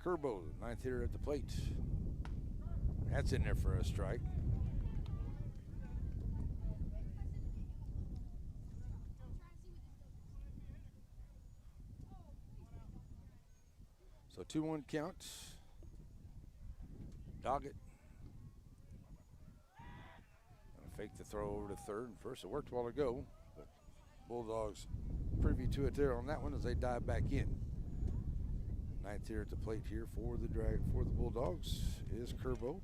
Curbo, ninth hitter at the plate. That's in there for a strike. So 2-1 count. Doggett. Fake the throw over to third and first. It worked a while ago, but Bulldogs privy to it there on that one as they dive back in. Ninth here at the plate here for the Bulldogs is Curbo.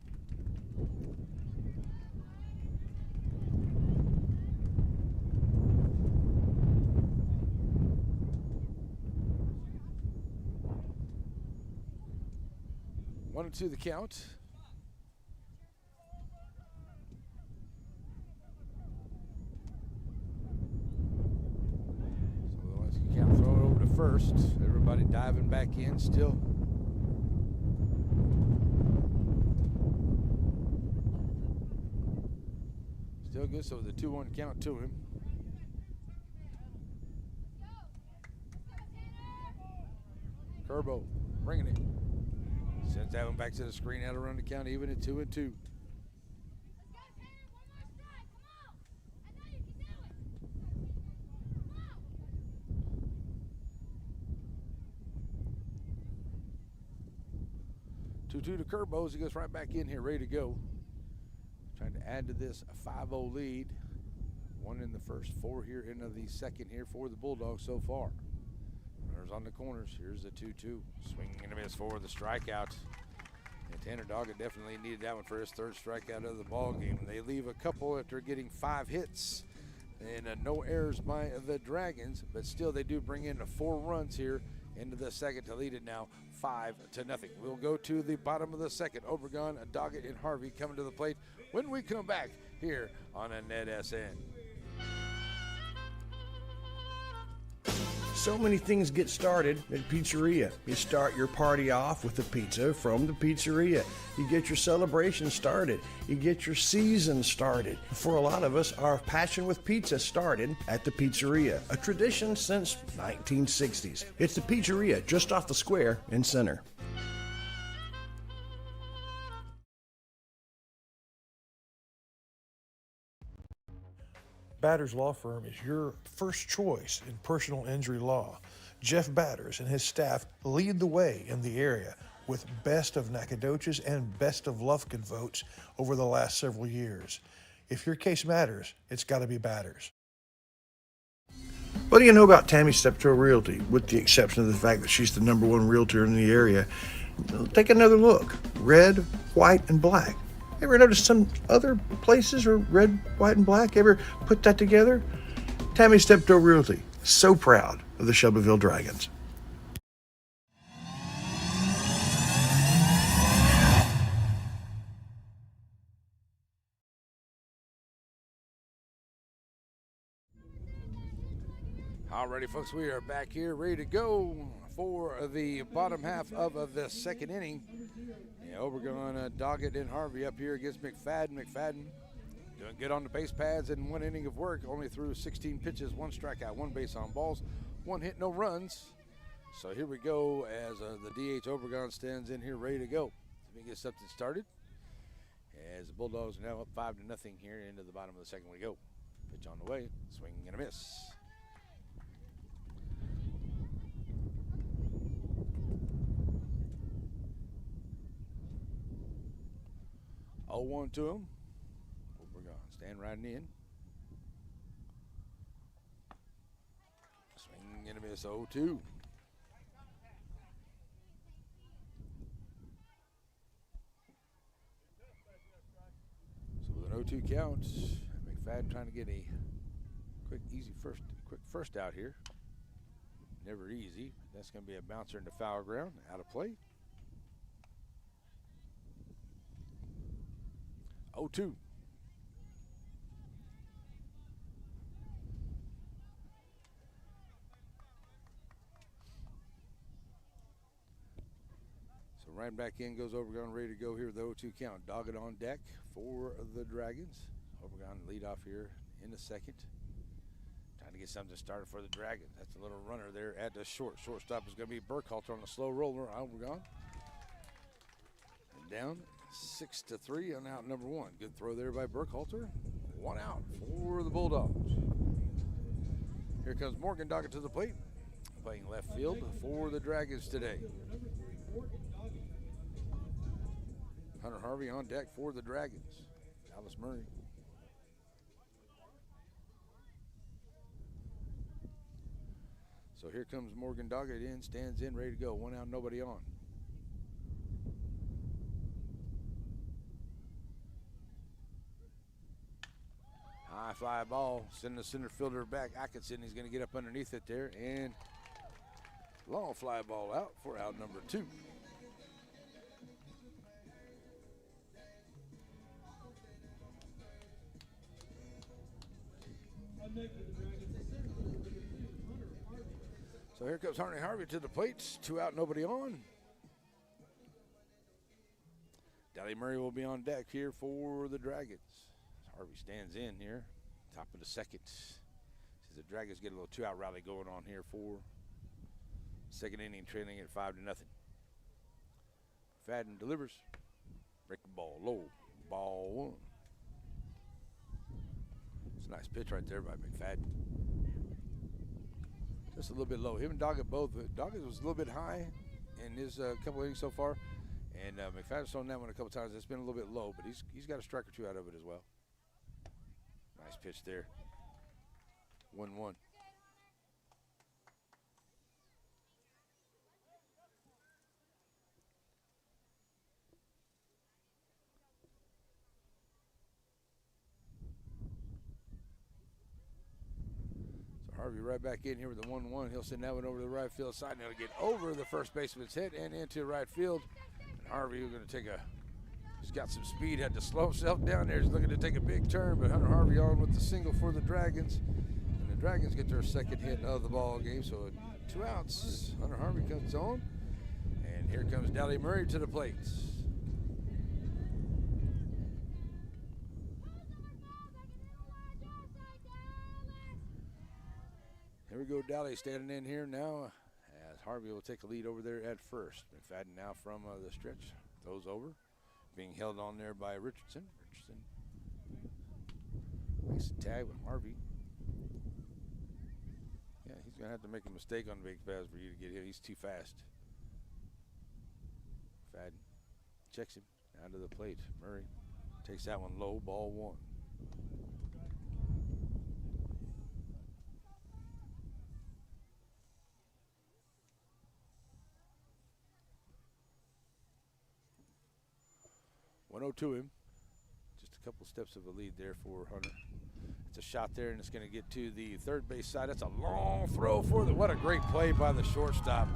One and two the count. Count throw first. Everybody diving back in still. Still good, so the 2-1 count to him. Curbo bringing it. Sends that one back to the screen out around the count, even at 2-2. Two to Curbo as he goes right back in here, ready to go. Trying to add to this a 5-0 lead. 1 in the first, 4 here into the second here for the Bulldogs so far. Runners on the corners. Here's the 2-2. Swinging and a miss for the strikeout. And Tanner Doggett definitely needed that one for his 3rd strikeout of the ball game. They leave a couple after getting 5 hits and no errors by the Dragons, but still they do bring in 4 runs here into the second to lead it now 5-0. We'll go to the bottom of the second. Obregon, Doggett, and Harvey coming to the plate when we come back here on a NETSN. So many things get started at Pizzeria. You start your party off with a pizza from the pizzeria. You get your celebration started. You get your season started. For a lot of us, our passion with pizza started at the Pizzeria, a tradition since 1960s. It's the Pizzeria just off the square in Center. Batters Law Firm is your first choice in personal injury law. Jeff Batters and his staff lead the way in the area with best of Nacogdoches and best of Lufkin votes over the last several years. If your case matters, it's got to be Batters. What do you know about Tammy Steptoe Realty, with the exception of the fact that she's the #1 realtor in the area? Take another look. Red, white, and black. Ever notice some other places are red, white, and black? Ever put that together? Tammy Steptoe Realty, so proud of the Shelbyville Dragons. Alrighty, folks, we are back here ready to go for the bottom half of the second inning. Yeah, Obregon, Doggett, and Harvey up here against McFadden. McFadden doing good on the base pads in 1 inning of work, only threw 16 pitches, 1 strikeout, 1 base on balls, 1 hit, no runs. So here we go as the DH Obregon stands in here ready to go. Let me get something started. As the Bulldogs are now up 5-0 here into the bottom of the second we go. Pitch on the way, swing and a miss. 0-1 to him. Obregon stand riding in. Swing and a miss, 0-2. So with an 0-2 count, McFadden trying to get a quick first out here. Never easy. That's going to be a bouncer into foul ground, out of play. 0-2. So right back in goes Obregon, ready to go here with the 0-2 count. Doggett on deck for the Dragons. Obregon lead off here in the second. Trying to get something started for the Dragons. That's a little runner there at the short. Shortstop is going to be Burkhalter on the slow roller. Obregon. And down 6-3 on out number 1. Good throw there by Burkhalter. 1 out for the Bulldogs. Here comes Morgan Doggett to the plate, playing left field for the Dragons today. Hunter Harvey on deck for the Dragons. Alice Murray. So here comes Morgan Doggett in, stands in, ready to go. 1 out, nobody on. High fly ball, sending the center fielder back. Atkinson, he's going to get up underneath it there, and long fly ball out for out number 2. So So here comes Harvey to the plate. 2 out, nobody on. Dally Murray will be on deck here for the Dragons. Harvey stands in here, top of the second. Sees the Dragons get a little 2-out rally going on here for second inning, trailing at 5-0. McFadden delivers. Breaking ball low. Ball 1. It's a nice pitch right there by McFadden. Just a little bit low. Him and Doggett both. Doggett was a little bit high in his couple innings so far. And McFadden's thrown that one a couple times. It's been a little bit low, but he's got a strike or 2 out of it as well. Nice pitch there. 1-1. Harvey right back in here with the 1-1. He'll send that one over to the right field side. Now to get over the first baseman's head and into right field. And Harvey is going to take he's got some speed, had to slow himself down there. He's looking to take a big turn, but Hunter Harvey on with the single for the Dragons. And the Dragons get their second hit of the ball game. So 2 outs. Hunter Harvey comes on. And here comes Dally Murray to the plate. Here we go, Dally standing in here now as Harvey will take a lead over there at first. McFadden now from the stretch, throws over, being held on there by Richardson. Richardson makes a tag with Harvey. Yeah, he's going to have to make a mistake on the big pass for you to get hit. He's too fast. McFadden checks him down to the plate. Murray takes that one low, ball 1. To him. Just a couple steps of a lead there for Hunter. It's a shot there, and it's going to get to the third base side. That's a long throw for what a great play by the shortstop.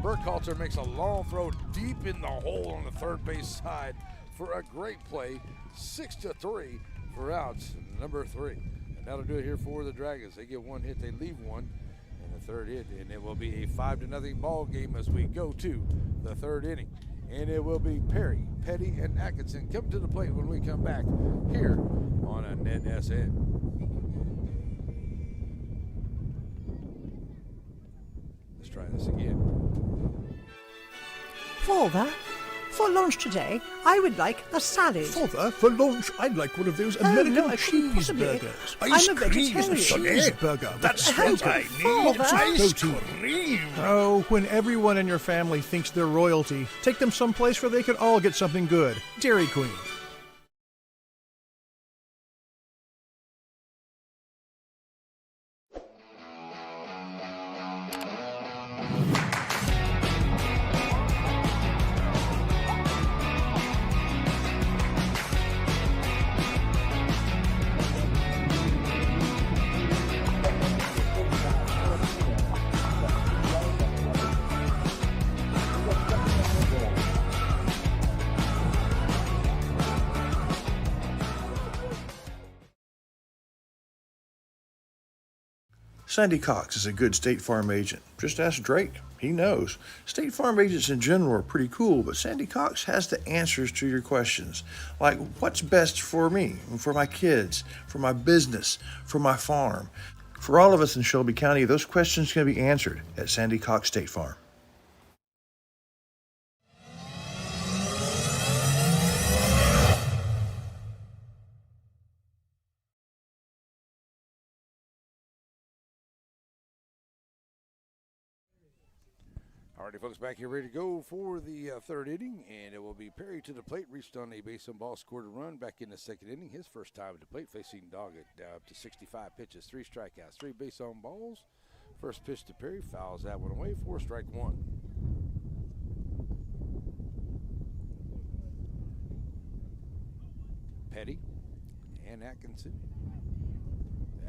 Burkhalter makes a long throw deep in the hole on the third base side for a great play. 6-3 for outs, number 3. And that'll do it here for the Dragons. They get 1 hit, they leave 1 in the third hit, and it will be a 5-0 ball game as we go to the third inning. And it will be Perry, Petty, and Atkinson come to the plate when we come back here on a NETSN. Let's try this again. Father, for lunch today, I would like a salad. Father, for lunch, I'd like one of those American no, I couldn't possibly. cheeseburgers. I'm a vegetarian. Cheeseburger. That's what I need. Father. Ice cream. Oh, when everyone in your family thinks they're royalty, take them someplace where they could all get something good. Dairy Queen. Sandy Cox is a good State Farm agent. Just ask Drake. He knows. State Farm agents in general are pretty cool, but Sandy Cox has the answers to your questions. Like, what's best for me, for my kids, for my business, for my farm? For all of us in Shelby County, those questions can be answered at Sandy Cox State Farm. Alrighty, folks, back here ready to go for the third inning, and it will be Perry to the plate, reached on a base on ball, scored a run back in the second inning. His first time at the plate, facing Doggett, up to 65 pitches, 3 strikeouts, 3 base on balls. First pitch to Perry, fouls that one away for strike 1. Petty and Atkinson.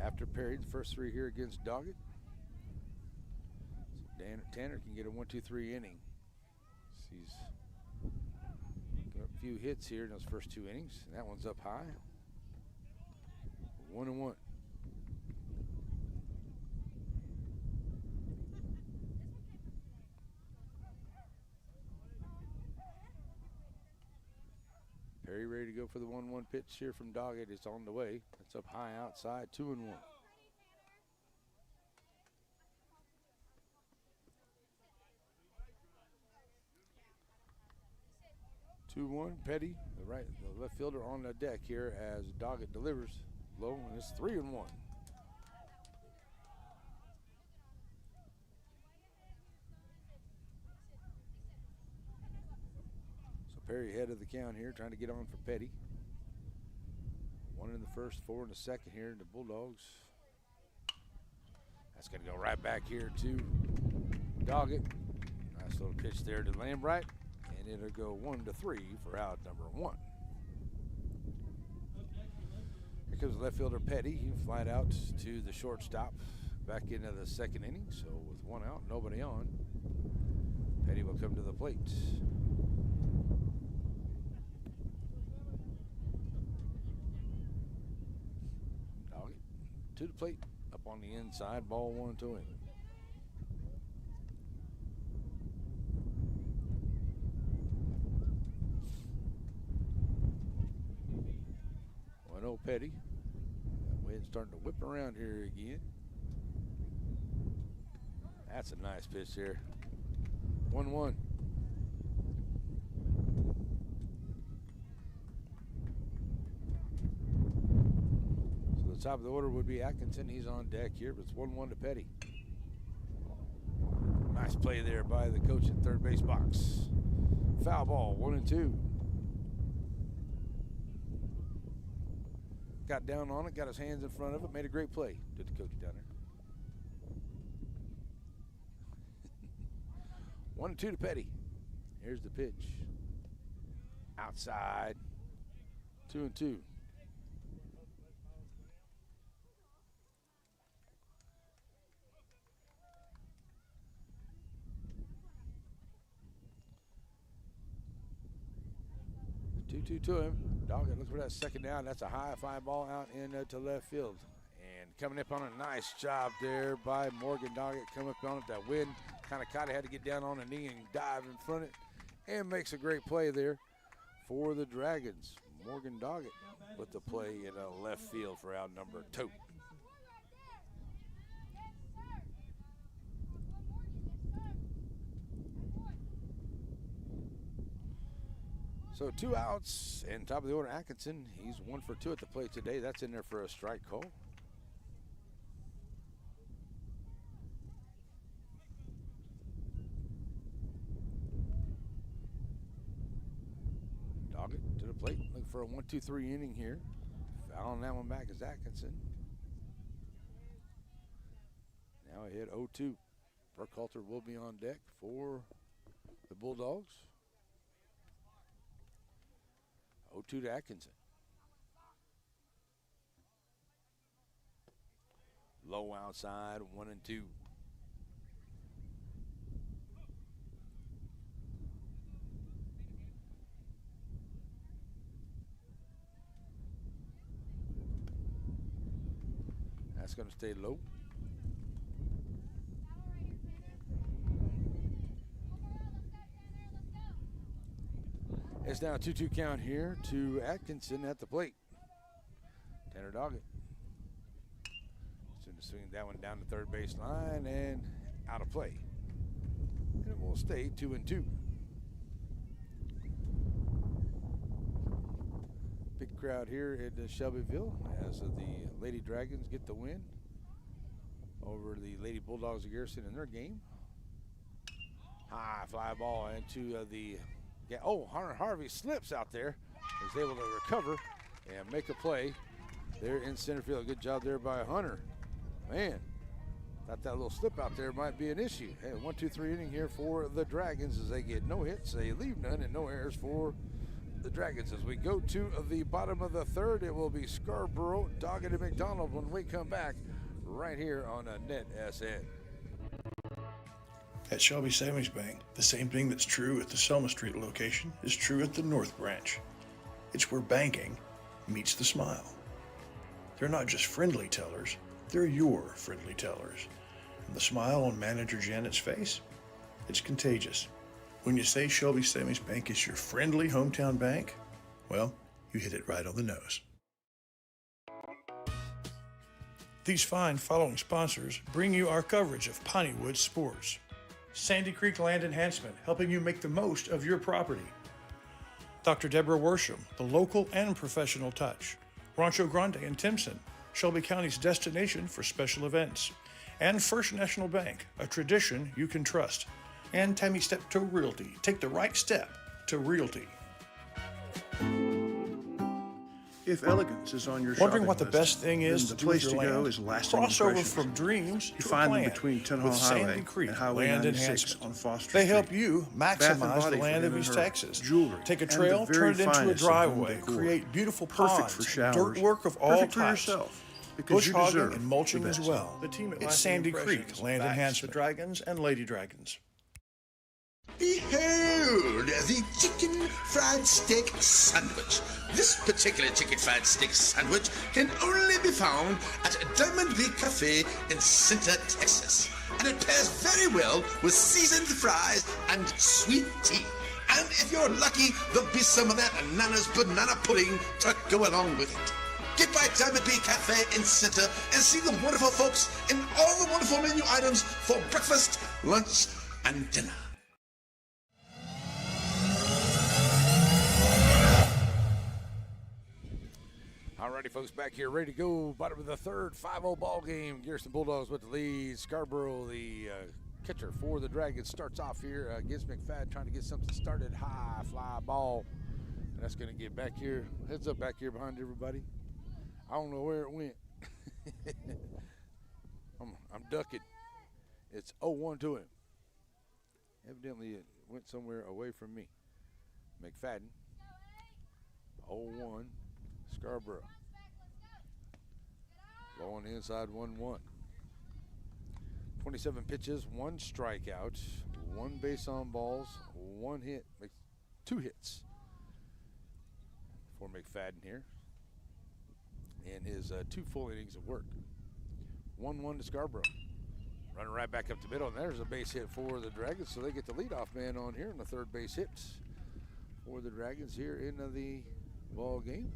After Perry, the first 3 here against Doggett. Tanner can get a 1-2-3 inning. He's got a few hits here in those first 2 innings. And that one's up high. 1-1. Perry ready to go for the 1-1 pitch here from Doggett. It's on the way. It's up high outside, 2-1. 2-1, Petty, the left fielder on the deck here as Doggett delivers low, and it's 3-1. So Perry ahead of the count here, trying to get on for Petty. 1 in the first, 4 in the second here, the Bulldogs. That's going to go right back here to Doggett. Nice little pitch there to Lambright. And it'll go 1-3 for out number 1. Here comes left fielder Petty. He flied out to the shortstop back into the second inning. So with 1 out, nobody on, Petty will come to the plate. Doggett to the plate, up on the inside, ball 1-2 him. 1-0 Petty. That wind's starting to whip around here again. That's a nice pitch there. 1-1. So the top of the order would be Atkinson. He's on deck here, but it's 1-1 to Petty. Nice play there by the coach at third base box. Foul ball, 1-2. Got down on it, got his hands in front of it, made a great play. Did the coach down there. 1-2 to Petty. Here's the pitch. Outside. 2-2. To him. Doggett looks for that second down. That's a high fly ball out into left field. And coming up on a nice job there by Morgan Doggett. Coming up on it. That wind kind of caught it. Had to get down on a knee and dive in front of it. And makes a great play there for the Dragons. Morgan Doggett with the play in left field for out number 2. So 2 outs, and top of the order, Atkinson. He's 1 for 2 at the plate today. That's in there for a strike call. Doggett to the plate, looking for a 1-2-3 inning here. Fouling that one back is Atkinson. Now a hit 0-2. Burkhalter will be on deck for the Bulldogs. 0-2 to Atkinson. Low outside, 1-2. That's going to stay low. It's now a 2-2 count here to Atkinson at the plate. Tanner Doggett. Soon to swing that one down the third base line and out of play. And it will stay 2-2. Big crowd here in Shelbyville as the Lady Dragons get the win over the Lady Bulldogs of Garrison in their game. High fly ball into the Hunter Harvey slips out there. Is able to recover and make a play there in center field. Good job there by Hunter. Man, thought that little slip out there might be an issue. Hey, 1-2-3 inning here for the Dragons as they get no hits, they leave none, and no errors for the Dragons. As we go to the bottom of the third, it will be Scarborough, Doggett, and McDonald when we come back right here on NETSN. At Shelby Savings Bank, the same thing that's true at the Selma Street location is true at the North Branch. It's where banking meets the smile. They're not just friendly tellers, they're your friendly tellers. And the smile on Manager Janet's face, it's contagious. When you say Shelby Savings Bank is your friendly hometown bank, well, you hit it right on the nose. These fine following sponsors bring you our coverage of Pineywood sports. Sandy Creek Land Enhancement, helping you make the most of your property. Dr. Deborah Worsham, the local and professional touch. Rancho Grande and Timpson, Shelby County's destination for special events. And First National Bank, a tradition you can trust. And Tammy Steptoe Realty, take the right step to realty. If elegance is on your Wondering shopping what the list, best thing is then to the do with place your to go land? is Lasting Crossover Impressions. from dreams You to find them plan between Ten with Hall Sandy Highway Creek and Highway Land 96 Enhancement. on Foster They Street. help you Bath and maximize Body the for land him of and East her, Texas. jewelry, Take a and the trail, very turn it into a finest of home driveway, decor. create beautiful Perfect ponds, for showers, dirt work of all perfect for types. yourself, because Bush you hogging deserve and mulching the as best. well. The team at It's Lasting Sandy Impressions Creek Land backs Enhancement. the Dragons and Lady Dragons. Behold the chicken fried steak sandwich. This particular chicken fried steak sandwich can only be found at Diamond League Cafe in Center, Texas. And it pairs very well with seasoned fries and sweet tea. And if you're lucky, there'll be some of that Nana's banana pudding to go along with it. Get by Diamond League Cafe in Center and see the wonderful folks and all the wonderful menu items for breakfast, lunch, and dinner. Alrighty, folks, back here, ready to go. Bottom of the third, 5-0 ball game. Garrison Bulldogs with the lead. Scarborough, the catcher for the Dragons, starts off here against McFadden, trying to get something started. High fly ball. And that's going to get back here. Heads up back here behind everybody. I don't know where it went. I'm ducking. It's 0-1 to him. Evidently, it went somewhere away from me. McFadden. 0-1. Scarborough. Low on the inside, 1-1. 27 pitches, 1 strikeout, 1 base on balls, 1 hit, 2 hits for McFadden here in his 2 full innings of work. 1-1 to Scarborough. Running right back up the middle, and there's a base hit for the Dragons, so they get the leadoff man on here, and the third base hit for the Dragons here in the ball game.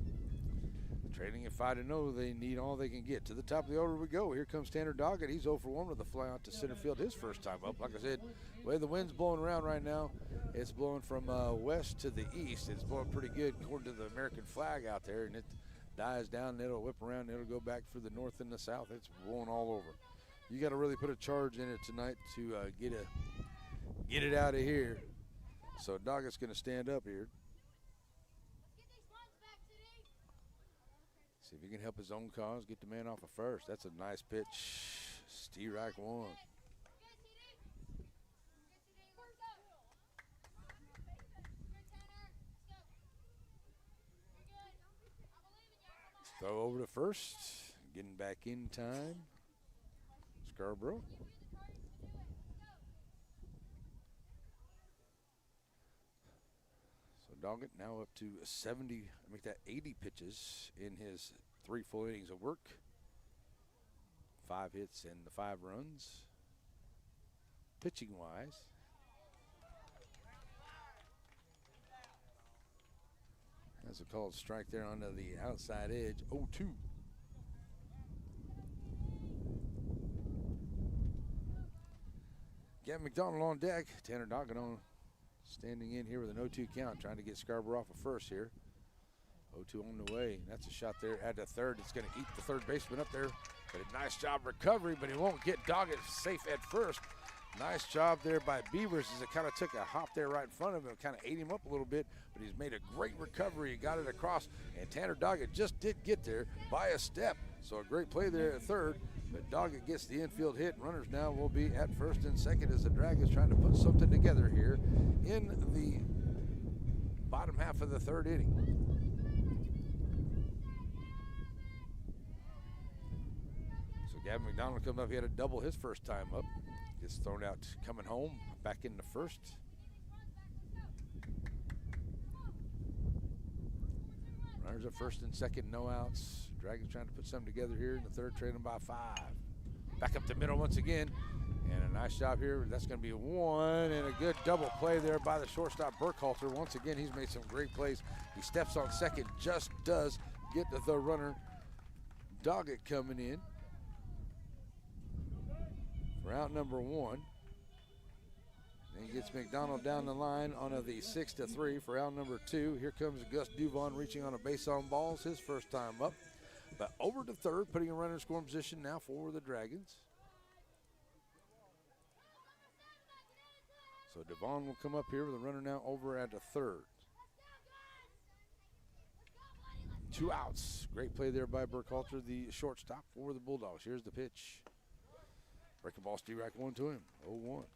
Trailing at 5-0, they need all they can get. To the top of the order we go. Here comes Tanner Doggett. He's 0 for 1 with a fly out to center field his first time up. Like I said, the way the wind's blowing around right now, it's blowing from west to the east. It's blowing pretty good according to the American flag out there, and it dies down, and it'll whip around, and it'll go back for the north and the south. It's blowing all over. You got to really put a charge in it tonight to get it out of here. So Doggett's going to stand up here. See if he can help his own cause, get the man off of first. That's a nice pitch. Steerack 1. Throw over to first. Getting back in time. Scarborough. Doggett now up to 80 pitches in his 3 full innings of work. 5 hits and the 5 runs. Pitching wise. That's a called strike there onto the outside edge. 0-2. Gavin McDonald on deck. Tanner Doggett on. Standing in here with an 0-2 count, trying to get Scarborough off of first here. 0-2 on the way. That's a shot there at the third. It's going to eat the third baseman up there. But a nice job recovery, but he won't get Doggett safe at first. Nice job there by Beavers as it kind of took a hop there right in front of him. Kind of ate him up a little bit, but he's made a great recovery. He got it across, and Tanner Doggett just did get there by a step. So a great play there at third. But Doggett gets the infield hit. Runners now will be at first and second as the Dragons trying to put something together here in the bottom half of the third inning. So Gavin McDonald comes up. He had a double his first time up. Gets thrown out coming home, back into first. Runners at first and second, no outs. Dragons trying to put something together here in the third, trailing by 5. Back up the middle once again, And a nice job here. That's going to be one, and a good double play there by the shortstop, Burkhalter. Once again, he's made some great plays. He steps on second, just does get the runner, Doggett, coming in for out number 1. And he gets McDonald down the line on the 6-3 for out number 2. Here comes Gus Duvon reaching on a base on balls, his first time up. But over to third, putting a runner in scoring position now for the Dragons. So Devon will come up here with a runner now over at the third. 2 outs. Great play there by Burkhalter, the shortstop for the Bulldogs. Here's the pitch. Breaking ball, Steve-Rack 1 to him. 0-1.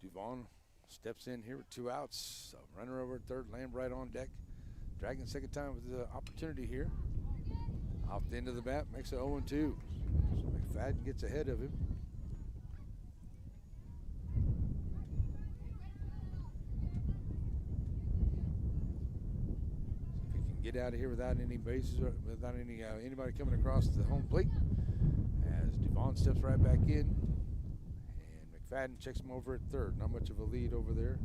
Devon steps in here with 2 outs. So runner over at third, Lambright on deck. Dragons second time with the opportunity here. Off the end of the bat, makes it 0-2. So McFadden gets ahead of him. If he can get out of here without any bases, or without anybody coming across the home plate, as Devon steps right back in, and McFadden checks him over at third. Not much of a lead over there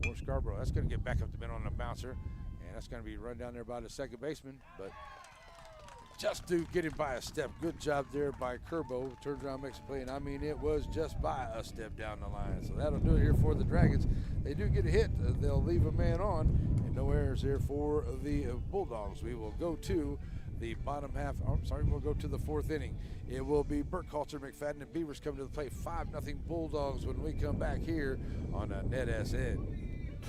for Scarborough. That's going to get back up the middle on the bouncer, and that's going to be run down there by the second baseman, but just to get him by a step. Good job there by Kerbo. Turns around, makes a play, and I mean, it was just by a step down the line. So that'll do it here for the Dragons. They do get a hit. They'll leave a man on, and no errors here for the Bulldogs. We will go to the bottom half. Oh, I'm sorry, we'll go to the 4th inning. It will be Burkhalter, McFadden, and Beavers come to the plate. 5-0 Bulldogs when we come back here on NETSN.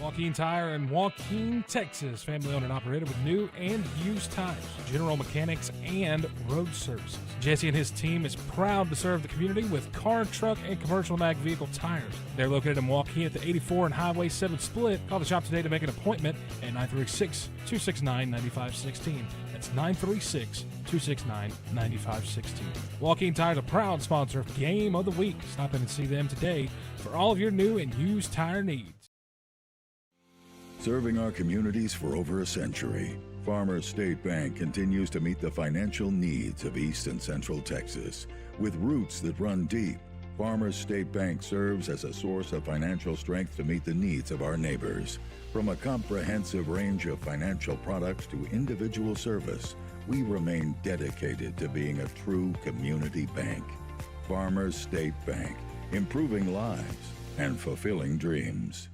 Joaquin Tire in Joaquin, Texas. Family owned and operated with new and used tires, general mechanics, and road services. Jesse and his team is proud to serve the community with car, truck, and commercial mag vehicle tires. They're located in Joaquin at the 84 and Highway 7 split. Call the shop today to make an appointment at 936-269-9516. That's 936-269-9516. Joaquin Tire is a proud sponsor of Game of the Week. Stop in and see them today for all of your new and used tire needs. Serving our communities for over a century, Farmers State Bank continues to meet the financial needs of East and Central Texas. With roots that run deep, Farmers State Bank serves as a source of financial strength to meet the needs of our neighbors. From a comprehensive range of financial products to individual service, we remain dedicated to being a true community bank. Farmers State Bank, improving lives and fulfilling dreams.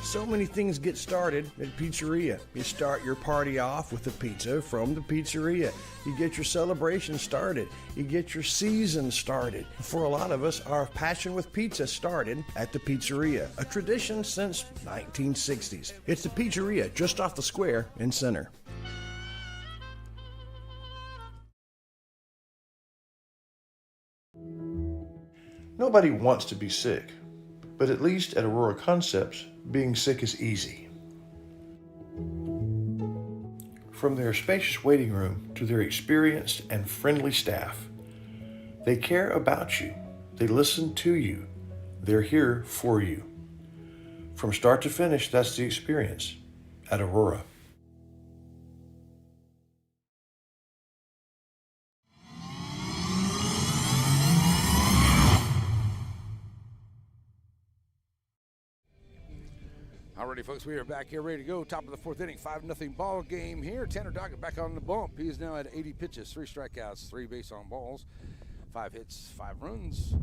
So many things get started at Pizzeria. You start your party off with a pizza from the pizzeria. You get your celebration started. You get your season started. For a lot of us, our passion with pizza started at the Pizzeria, a tradition since 1960s. It's the Pizzeria just off the square in Center. Nobody wants to be sick, but at least at Aurora Concepts, being sick is easy. From their spacious waiting room to their experienced and friendly staff, they care about you, they listen to you, they're here for you. From start to finish, that's the experience at Aurora. Alrighty, folks, we are back here ready to go. Top of the 4th inning, 5-0 ball game here. Tanner Doggett back on the bump. He is now at 80 pitches, 3 strikeouts, 3 base on balls, 5 hits, 5 runs.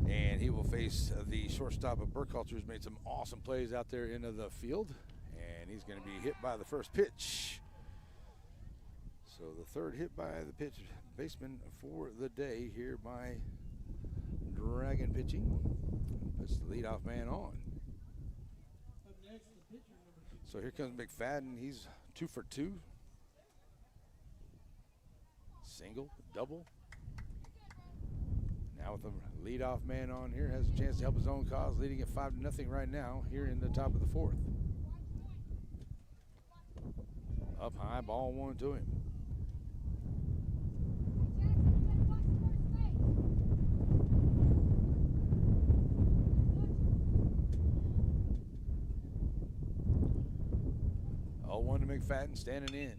And he will face the shortstop of Burkhalter, who's made some awesome plays out there into the field. And he's going to be hit by the first pitch. So the third hit by the pitch baseman for the day here by Dragon pitching. Puts the leadoff man on. So here comes McFadden. He's 2 for 2. Single, double. Now with the leadoff man on here, has a chance to help his own cause, leading at 5-0 right now here in the top of the 4th. Up high, ball 1 to him. Ball one to McFadden, standing in.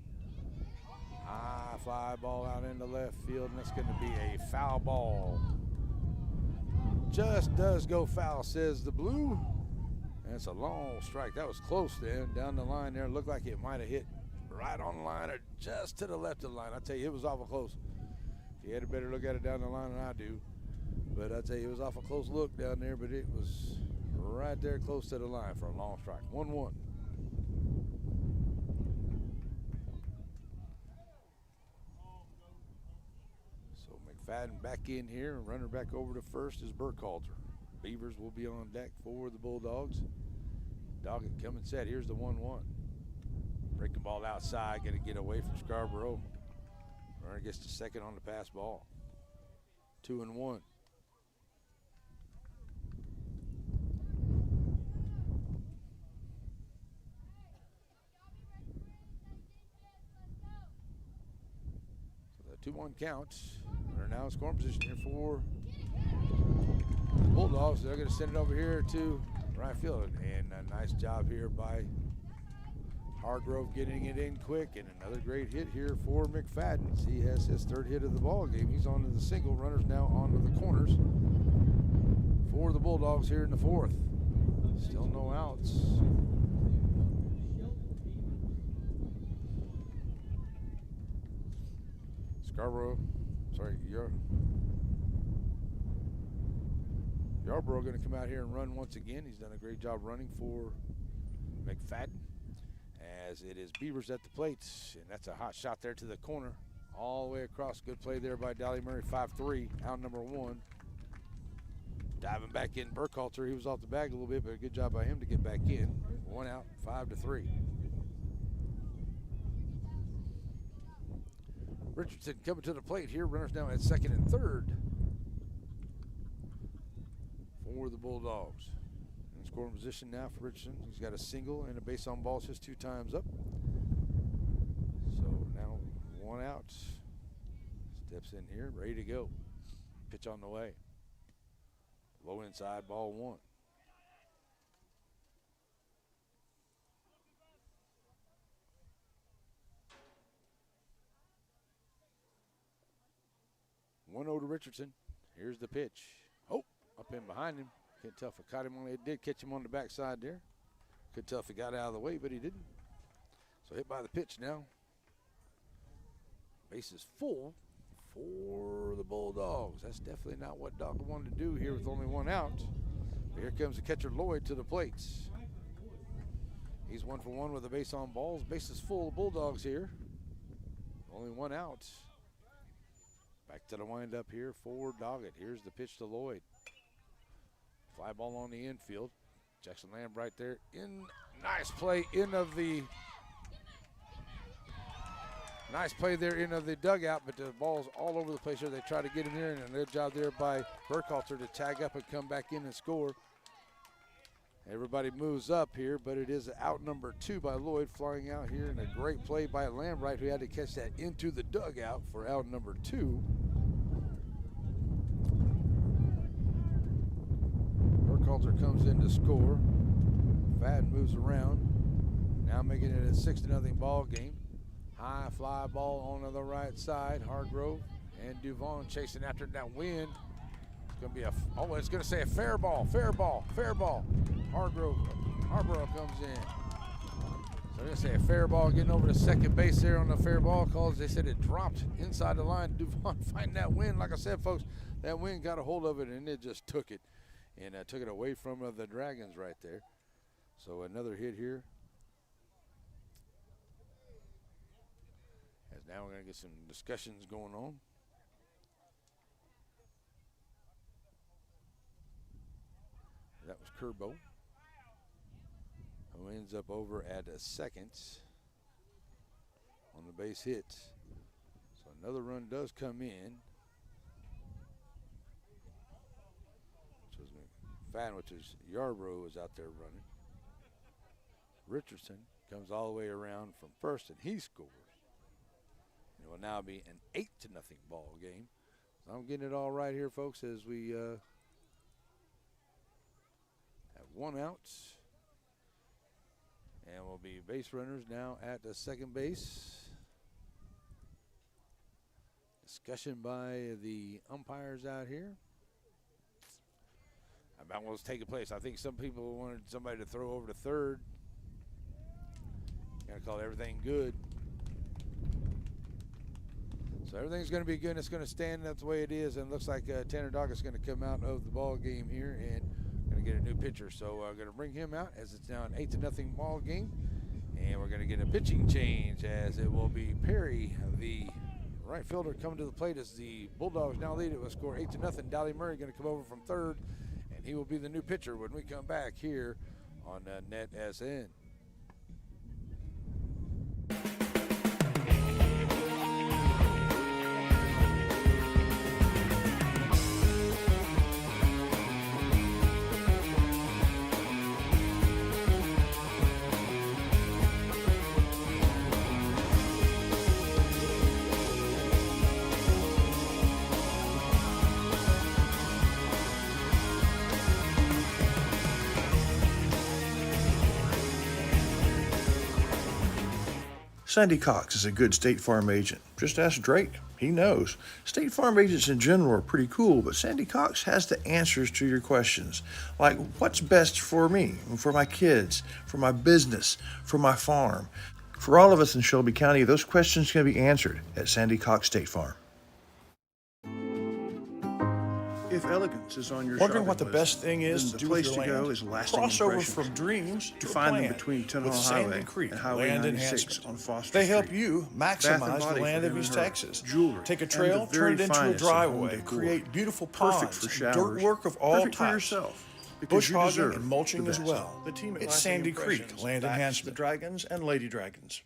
High fly ball out into left field, and that's going to be a foul ball. Just does go foul, says the blue. And it's a long strike. That was close then, down the line there. Looked like it might have hit right on the line or just to the left of the line. I tell you, it was awful close. If you had a better look at it down the line than I do. But I tell you, it was awful close look down there, but it was right there close to the line for a long strike. 1-1. So McFadden back in here, and runner back over to first is Burkhalter. Beavers will be on deck for the Bulldogs. Doggett coming set. Here's the 1-1. Breaking ball outside, going to get away from Scarborough. Runner gets to second on the pass ball. 2-1. So the 2-1 count. Runner now in scoring position here for the Bulldogs. They're going to send it over here to right field. And a nice job here by Hargrove getting it in quick, and another great hit here for McFadden. He has his third hit of the ball game. He's on to the single. Runners now onto the corners for the Bulldogs here in the fourth. Still no outs. Yarborough going to come out here and run once again. He's done a great job running for McFadden, as it is Beavers at the plates, and that's a hot shot there to the corner, all the way across. Good play there by Dolly Murray, 5-3, out number 1. Diving back in, Burkhalter, he was off the bag a little bit, but a good job by him to get back in. 1 out, 5-3. Richardson coming to the plate here, runners now at second and third for the Bulldogs. In scoring position now for Richardson. He's got a single and a base on balls just 2 times up. So now 1 out. Steps in here, ready to go. Pitch on the way. Low inside, ball 1. One to Richardson. Here's the pitch. Oh, up in behind him. Couldn't tell if it caught him on. It did catch him on the backside there. Couldn't tell if he got out of the way, but he didn't. So hit by the pitch now. Base is full for the Bulldogs. That's definitely not what Doggett wanted to do here with only 1 out. But here comes the catcher Lloyd to the plates. He's 1 for 1 with a base on balls. Base is full of Bulldogs here. Only 1 out. Back to the windup here for Doggett. Here's the pitch to Lloyd. Fly ball on the infield. Jackson Lamb right there. Nice play nice play there in of the dugout, but the ball's all over the place here. They try to get him there, and a good job there by Burkhalter to tag up and come back in and score. Everybody moves up here, but it is out number 2 by Lloyd, flying out here, and a great play by Lambright, who had to catch that into the dugout for out number 2. Burkhalter comes in to score. Fadden moves around. Now making it a 6-0 ball game. High fly ball on the right side. Hargrove and Duvon chasing after that wind. It's going to be it's going to say a fair ball. Harborough comes in. So they're going to say a fair ball, getting over to second base there on the fair ball calls. They said it dropped inside the line. Duvon fighting that wind. Like I said, folks, that wind got a hold of it, and it just took it. And took it away from the Dragons right there. So another hit here. As now we're going to get some discussions going on. That was Kerbo, who ends up over at a second on the base hit. So another run does come in. Fan, which is Yarborough, is out there running. Richardson comes all the way around from first, and he scores. It will now be an 8-0 ball game. So I'm getting it all right here, folks, as we have 1 out. And will be base runners now at the second base. Discussion by the umpires out here about what's taking place. I think some people wanted somebody to throw over to third. Got to call everything good. So everything's going to be good. It's going to stand. That's the way it is. And it looks like Tanner Doggett's going to come out of the ball game here and going to get a new pitcher. So I'm going to bring him out as it's now an 8-0 ball game. And we're going to get a pitching change as it will be Perry, the right fielder, coming to the plate as the Bulldogs now lead it with a score 8-0. Dolly Murray going to come over from third, and he will be the new pitcher when we come back here on NETSN. Sandy Cox is a good State Farm agent. Just ask Drake. He knows. State Farm agents in general are pretty cool, but Sandy Cox has the answers to your questions. Like, what's best for me, for my kids, for my business, for my farm? For all of us in Shelby County, those questions can be answered at Sandy Cox State Farm. If elegance is on your Wondering shopping what the list, best thing is then to the do place with to your go land? is Lasting Crossover Impressions. from dreams You to find them plan between Tunnel with Highway Sandy Creek and Highway Land 96 Enhancement. on Foster They help Street. you Bath and maximize Body the for land of him East and her. Texas. Jewelry. Take a And trail, the very turn it into a finest in home driveway, decor. create beautiful Perfect ponds, for and showers. dirt work of all Perfect types. for yourself. Because Bush you hogging deserve and mulching the as best. well. The team at It's Lasting Sandy Creek Impressions Land backs Enhancement. the Dragons and Lady Dragons.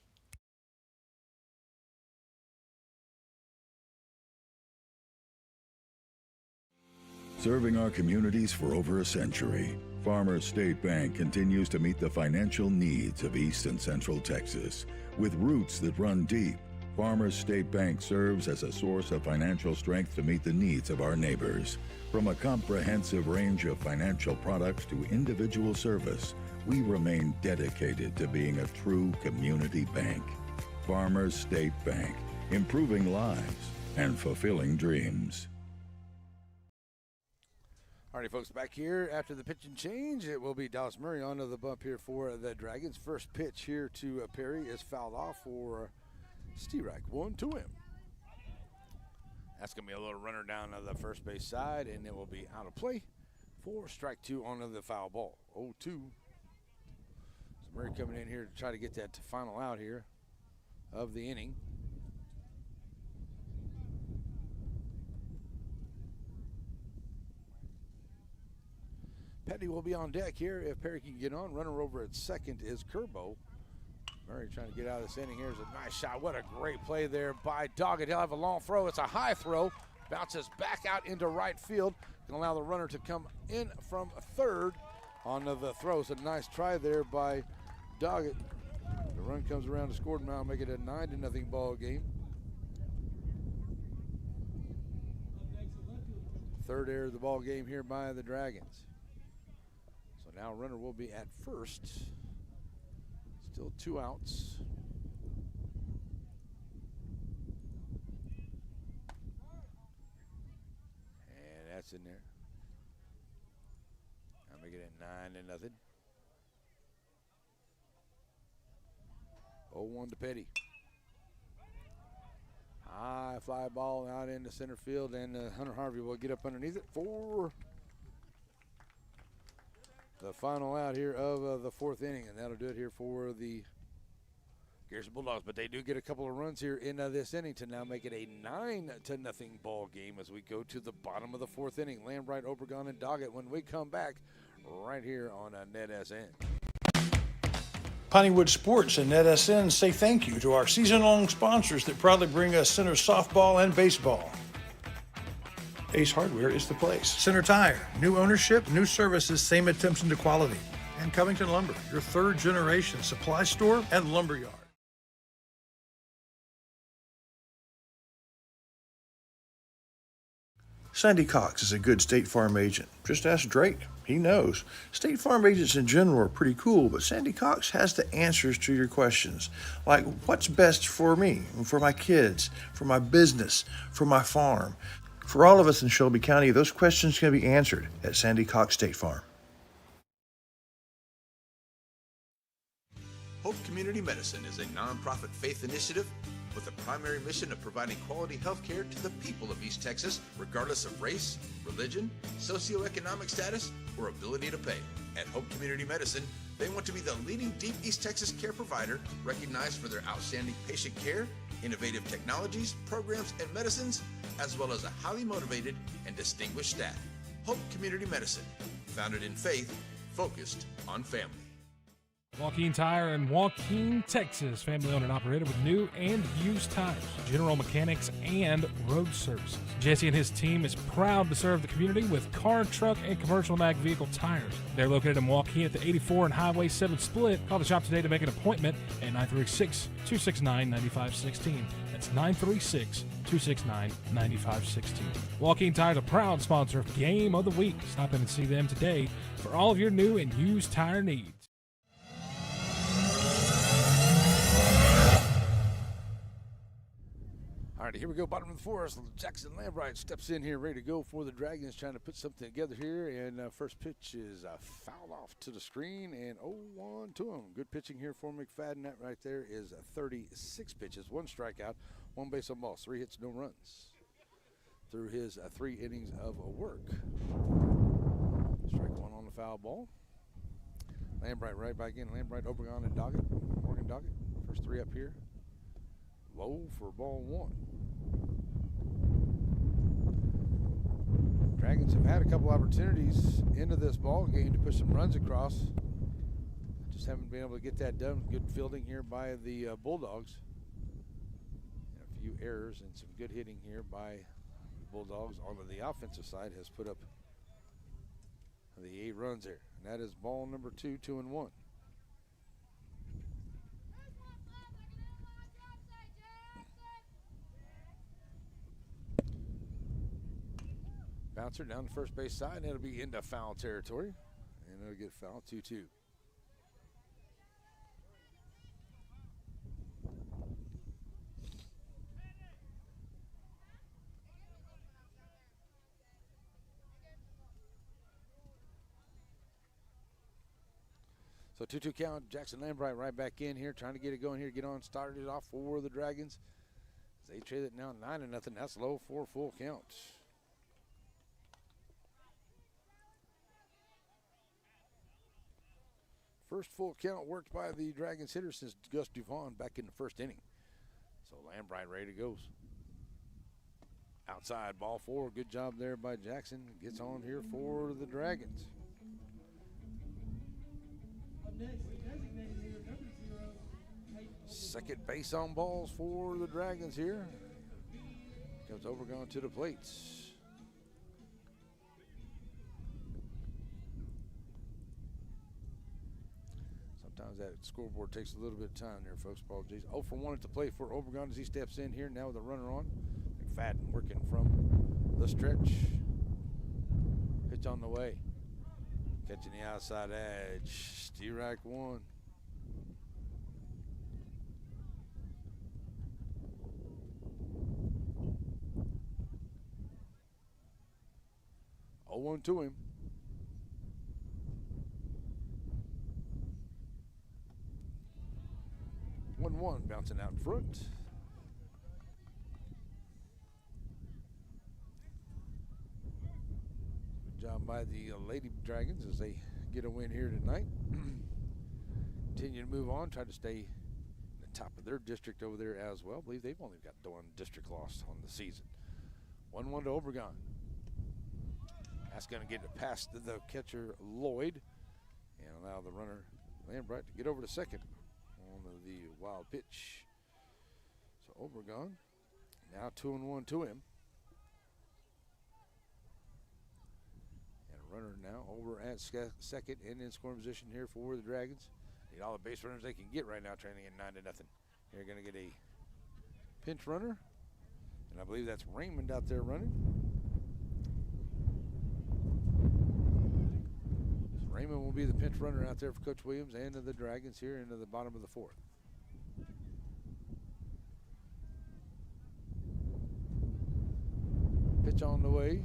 Serving our communities for over a century, Farmers State Bank continues to meet the financial needs of East and Central Texas. With roots that run deep, Farmers State Bank serves as a source of financial strength to meet the needs of our neighbors. From a comprehensive range of financial products to individual service, we remain dedicated to being a true community bank. Farmers State Bank, improving lives and fulfilling dreams. All right, folks, back here after the pitch and change, it will be Dallas Murray onto the bump here for the Dragons. First pitch here to Perry is fouled off for Steerack, 1-2 him. That's going to be a little runner down to the first base side, and it will be out of play for strike two onto the foul ball, 0-2. So Murray coming in here to try to get that final out here of the inning. Petty will be on deck here if Perry can get on. Runner over at second is Kerbo. Murray trying to get out of this inning. Here's a nice shot. What a great play there by Doggett. He'll have a long throw. It's a high throw. Bounces back out into right field. Can allow the runner to come in from third on the throw. It's a nice try there by Doggett. The run comes around to score now, make it a 9-0 ball game. Third error of the ball game here by the Dragons. So now runner will be at first. Still 2 outs. And that's in there. I'll make it at 9-0. 0-1 to Petty. High fly ball out into center field, and Hunter Harvey will get up underneath it for the final out here of the fourth inning, and that'll do it here for the Garrison Bulldogs. But they do get a couple of runs here in this inning to now make it a 9-0 ball game as we go to the bottom of the fourth inning. Lambright, Obregon, and Doggett when we come back right here on NETSN. Pineywood Sports and NETSN say thank you to our season-long sponsors that proudly bring us Center softball and baseball. Ace Hardware is the place. Center Tire, new ownership, new services, same attention to quality. And Covington Lumber, your third-generation supply store and lumberyard. Sandy Cox is a good State Farm agent. Just ask Drake. He knows. State Farm agents in general are pretty cool, but Sandy Cox has the answers to your questions. Like, what's best for me, for my kids, for my business, for my farm? For all of us in Shelby County, those questions can be answered at Sandy Cox State Farm. Hope Community Medicine is a nonprofit faith initiative with a primary mission of providing quality health care to the people of East Texas, regardless of race, religion, socioeconomic status, or ability to pay. At Hope Community Medicine, they want to be the leading deep East Texas care provider, recognized for their outstanding patient care, innovative technologies, programs, and medicines, as well as a highly motivated and distinguished staff. Hope Community Medicine, founded in faith, focused on family. Joaquin Tire in Joaquin, Texas. Family owned and operated with new and used tires, general mechanics, and road services. Jesse and his team is proud to serve the community with car, truck, and commercial mag vehicle tires. They're located in Joaquin at the 84 and Highway 7 split. Call the shop today to make an appointment at 936-269-9516. That's 936-269-9516. Joaquin Tire is a proud sponsor of Game of the Week. Stop in and see them today for all of your new and used tire needs. All right, here we go. Bottom of the fourth. Jackson Lambright steps in here, ready to go for the Dragons, trying to put something together here. And first pitch is fouled off to the screen, and 0-1 to him. Good pitching here for McFadden. That right there is 36 pitches, 1 strikeout, 1 base on balls, 3 hits, no runs through his 3 innings of work. Strike 1 on the foul ball. Lambright right back in. Lambright, Obregon, and Doggett. Morgan Doggett. First 3 up here. Low for ball 1. Dragons have had a couple opportunities into this ball game to push some runs across. Just haven't been able to get that done. Good fielding here by the Bulldogs. And a few errors and some good hitting here by the Bulldogs on the offensive side has put up the 8 runs there. And that is ball number 2, 2-1. Bouncer down the first base side, and it'll be into foul territory. And it'll get foul 2-2. So 2-2 count. Jackson Lambright right back in here, trying to get it going here, get on, started it off for the Dragons. They trade it now 9-0. That's low for a full count. First full count worked by the Dragons hitter since Gus Duvon back in the first inning. So Lambright ready to go. Outside, ball 4. Good job there by Jackson. Gets on here for the Dragons. Second base on balls for the Dragons here. Comes Obregon to the plates. Sometimes that scoreboard takes a little bit of time there, folks. Apologies. 0 for 1 at the plate for Obregon as he steps in here now with a runner on. McFadden working from the stretch. Pitch on the way. Catching the outside edge. Strike 1. Oh, 1 to him. 1-1 bouncing out in front. Good job by the Lady Dragons as they get a win here tonight. Continue to move on, try to stay in the top of their district over there as well. I believe they've only got the 1 district loss on the season. 1-1 to Obregon. That's going to get it past the catcher Lloyd and allow the runner Lambright to get over to second on the wild pitch. So Obregon now 2-1 to him. And a runner now over at second and in scoring position here for the Dragons. Need all the base runners they can get right now, trailing at 9-0. They're going to get a pinch runner, and I believe that's Raymond out there running. Raymond will be the pinch runner out there for Coach Williams and the Dragons here into the bottom of the fourth. Pitch on the way.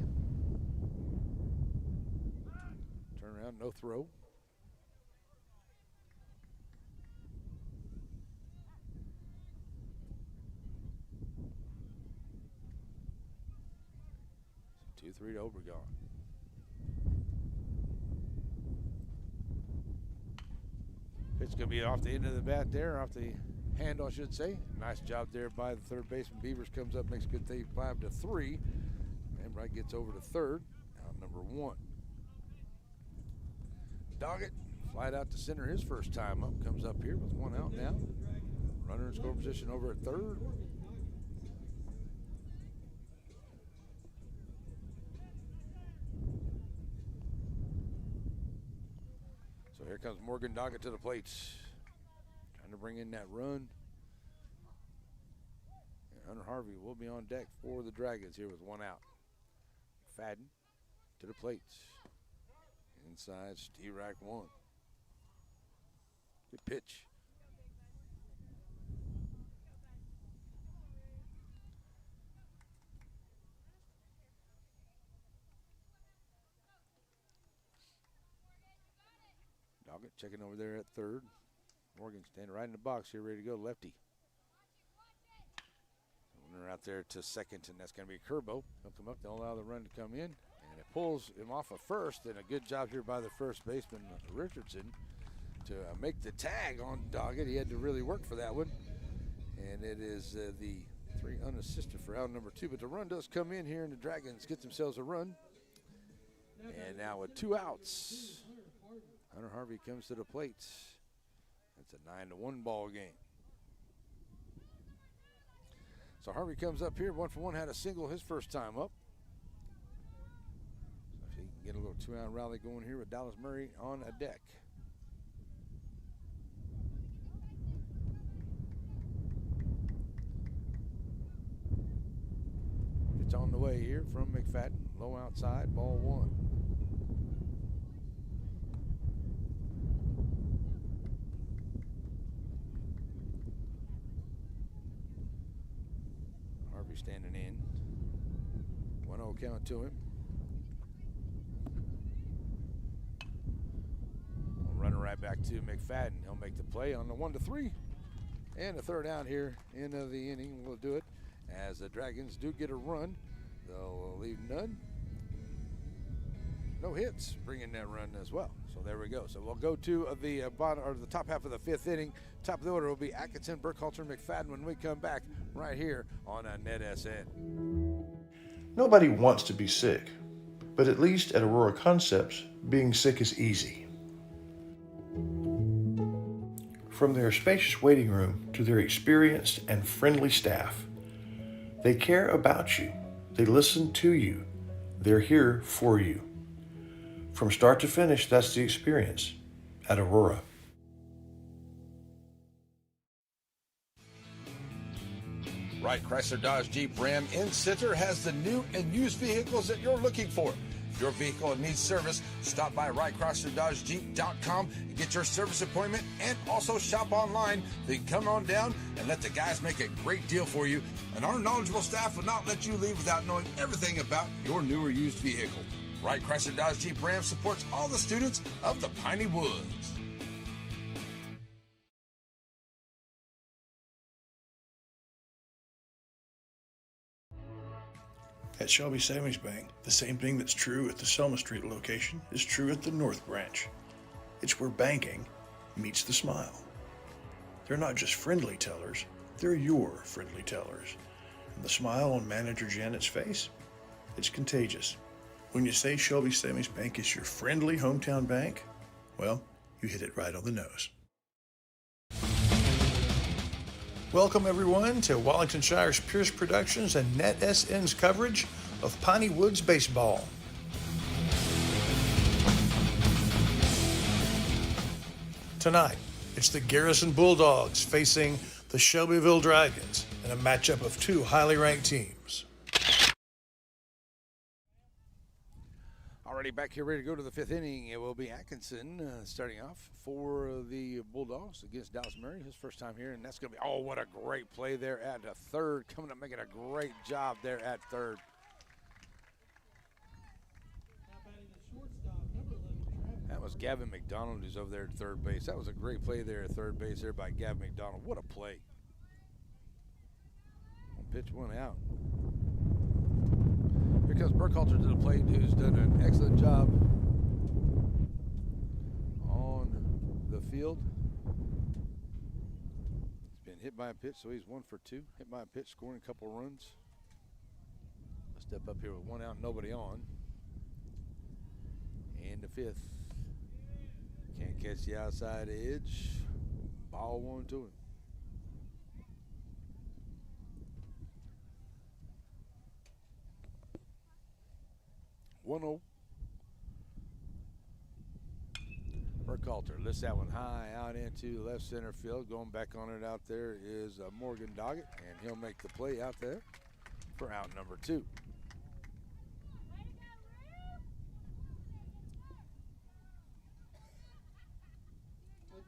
Turn around, no throw. So 2-3 to Obregon. Pitch going to be off the end of the bat there, off the handle, I should say. Nice job there by the third baseman. Beavers comes up, makes a good thing, 5-3. And Wright gets over to third, out number 1. Doggett, flight out to center his first time up, comes up here with 1 out now. Runner in score position over at third. So here comes Morgan Doggett to the plate, trying to bring in that run. And Hunter Harvey will be on deck for the Dragons here with 1 out. Fadden to the plate. Inside, Steve-Rack 1. Good pitch. Doggett checking over there at third. Morgan standing right in the box here, ready to go, lefty. Runner out there to second, and that's going to be Kerbo. He'll come up, they'll allow the run to come in, and it pulls him off of first, and a good job here by the first baseman, Richardson, to make the tag on Doggett. He had to really work for that one, and it is the 3 unassisted for out number 2, but the run does come in here, and the Dragons get themselves a run. And now with 2 outs, Hunter Harvey comes to the plate. It's a 9-1 ball game. So Harvey comes up here, 1-for-1, had a single his first time up. So if he can get a little 2-out rally going here with Dallas Murray on a deck. Pitch on the way here from McFadden, low outside, ball 1. Standing in. 1-0 count to him. Runner right back to McFadden. He'll make the play on the 1-3. And the third out here in the inning will do it. As the Dragons do get a run, they'll leave none. No hits, bringing that run as well. So there we go. So we'll go to the bottom or the top half of the 5th inning. Top of the order will be Atkinson, Burkhalter, McFadden when we come back right here on NETSN. Nobody wants to be sick, but at least at Aurora Concepts, being sick is easy. From their spacious waiting room to their experienced and friendly staff, they care about you. They listen to you. They're here for you. From start to finish, that's the experience at Aurora. Wright Chrysler Dodge Jeep Ram in Center has the new and used vehicles that you're looking for. If your vehicle needs service, stop by WrightChryslerDodgeJeep.com and get your service appointment, and also shop online. Then come on down and let the guys make a great deal for you. And our knowledgeable staff will not let you leave without knowing everything about your new or used vehicle. Wright Chrysler Dodge Jeep Ram supports all the students of the Piney Woods. At Shelby Savings Bank, the same thing that's true at the Selma Street location is true at the North Branch. It's where banking meets the smile. They're not just friendly tellers, they're your friendly tellers. And the smile on Manager Janet's face, it's contagious. When you say Shelby Savings Bank is your friendly hometown bank, well, you hit it right on the nose. Welcome everyone to Wallingtonshire's Pierce Productions and NETSN's coverage of Piney Woods baseball. Tonight, it's the Garrison Bulldogs facing the Shelbyville Dragons in a matchup of 2 highly ranked teams. Already Alrighty, back here ready to go to the fifth inning. It will be Atkinson starting off for the Bulldogs against Dallas Murray. His first time here, and that's going to be, oh, what a great play there at the third. Coming up, making a great job there at third. That was Gavin McDonald who's over there at third base. That was a great play there at third base there by Gavin McDonald. What a play. One pitch, one out. Here comes Burkhalter to the plate, who's done an excellent job on the field. He's been hit by a pitch, so he's 1 for 2. Hit by a pitch, scoring a couple runs. I'll step up here with 1 out, nobody on. And the fifth. Can't catch the outside edge. Ball 1 to him. Burkhalter lifts that one high out into left center field. Going back on it out there is Morgan Doggett, and he'll make the play out there for out number 2.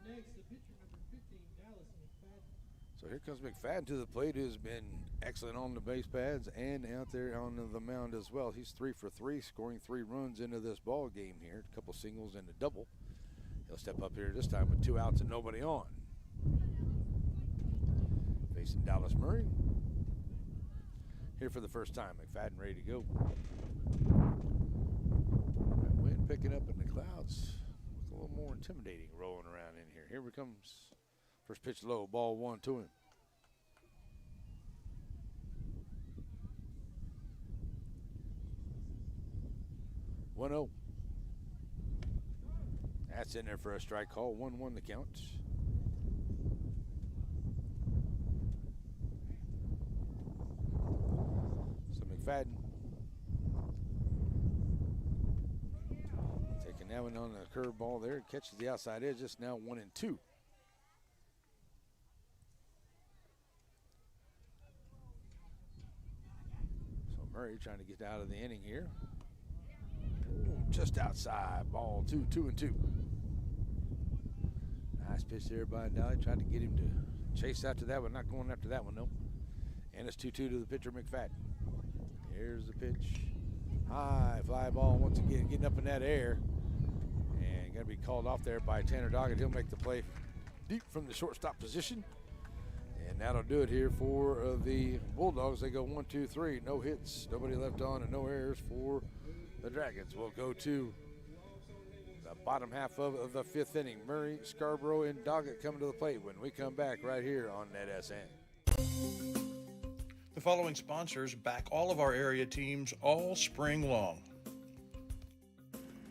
Next, the pitcher number 15, Dallas McFadden. So here comes McFadden to the plate, who's been excellent on the base pads and out there on the mound as well. He's 3 for 3, scoring 3 runs into this ball game here. A couple singles and a double. He'll step up here this time with 2 outs and nobody on. Facing Dallas Murray. Here for the first time, McFadden ready to go. That wind picking up in the clouds. A little more intimidating rolling around in here. Here we comes. First pitch low, ball 1 to him. One 0. That's in there for a strike call. 1-1 the count. So McFadden taking that one on the curveball there. Catches the outside edge. Just now 1-2. So Murray trying to get out of the inning here. Just outside, ball 2-2. Nice pitch there by Dolly. Tried to get him to chase after that one. Not going after that one, though. And it's 2-2 to the pitcher, McFadden. Here's the pitch. High fly ball once again, getting up in that air. And going to be called off there by Tanner Doggett. He'll make the play deep from the shortstop position. And that'll do it here for the Bulldogs. They go 1, 2, 3. No hits, nobody left on, and no errors for the Dragons. Will go to the bottom half of the fifth inning. Murray, Scarborough, and Doggett coming to the plate when we come back right here on NETSN. The following sponsors back all of our area teams all spring long.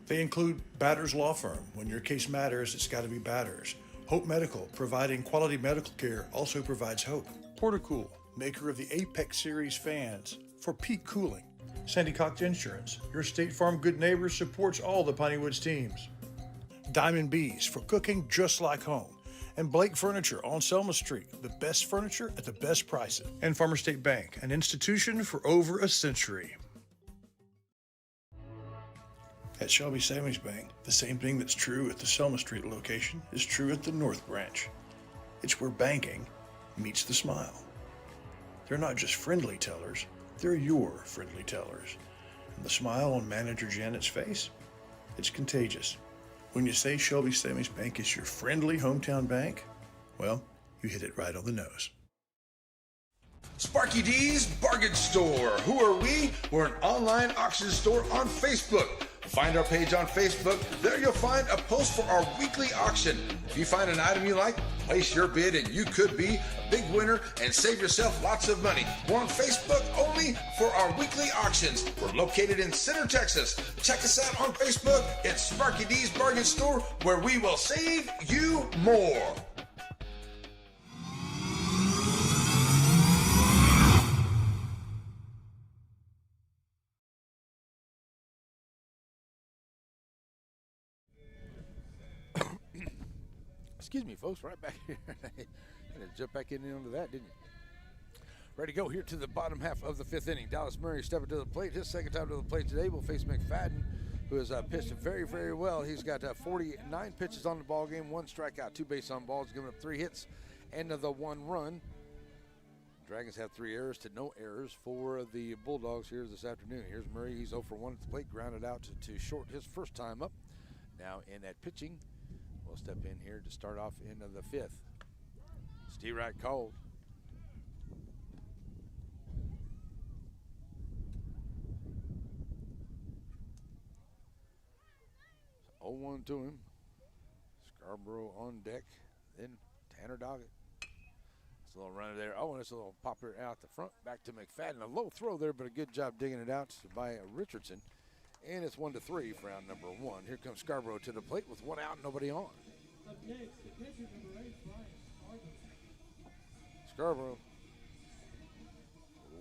They include Batters Law Firm. When your case matters, it's got to be Batters. Hope Medical, providing quality medical care, also provides hope. Portacool, maker of the Apex Series fans for peak cooling. Sandy Cox Insurance, your State Farm good neighbor, supports all the Piney Woods teams. Diamond Bees, for cooking just like home. And Blake Furniture on Selma Street, the best furniture at the best prices. And Farmer State Bank, an institution for over a century. At Shelby Savings Bank, the same thing that's true at the Selma Street location is true at the North Branch. It's where banking meets the smile. They're not just friendly tellers, they're your friendly tellers. And the smile on Manager Janet's face, it's contagious. When you say Shelby Savings Bank is your friendly hometown bank, well, you hit it right on the nose. Sparky D's Bargain Store. Who are we? We're an online auction store on Facebook. Find our page on Facebook. There you'll find a post for our weekly auction. If you find an item you like, place your bid and you could be a big winner and save yourself lots of money. We're on Facebook only for our weekly auctions. We're located in Center, Texas. Check us out on Facebook. It's Sparky D's Bargain Store, where we will save you more. Excuse me, folks, right back here. I had to jump back in onto that, didn't you? Ready to go here to the bottom half of the fifth inning. Dallas Murray stepping to the plate. His second time to the plate today will face McFadden. who has pitched very, very well. He's got 49 pitches on the ball game, 1 strikeout, 2 base on balls, giving up 3 hits and the 1 run. Dragons have 3 errors to no errors for the Bulldogs here this afternoon. Here's Murray. He's 0 for 1 at the plate, grounded out to short his first time up. Now in at pitching, we'll step in here to start off into the 5th. Steve Wright called. So 0-1 to him. Scarborough on deck. Then Tanner Doggett. It's a little runner there. Oh, and it's a little popper out the front. Back to McFadden. A low throw there, but a good job digging it out by Richardson. And it's 1-3 for round number 1. Here comes Scarborough to the plate with 1 out, nobody on. Up next, the pitcher number 8, Brian Scarborough,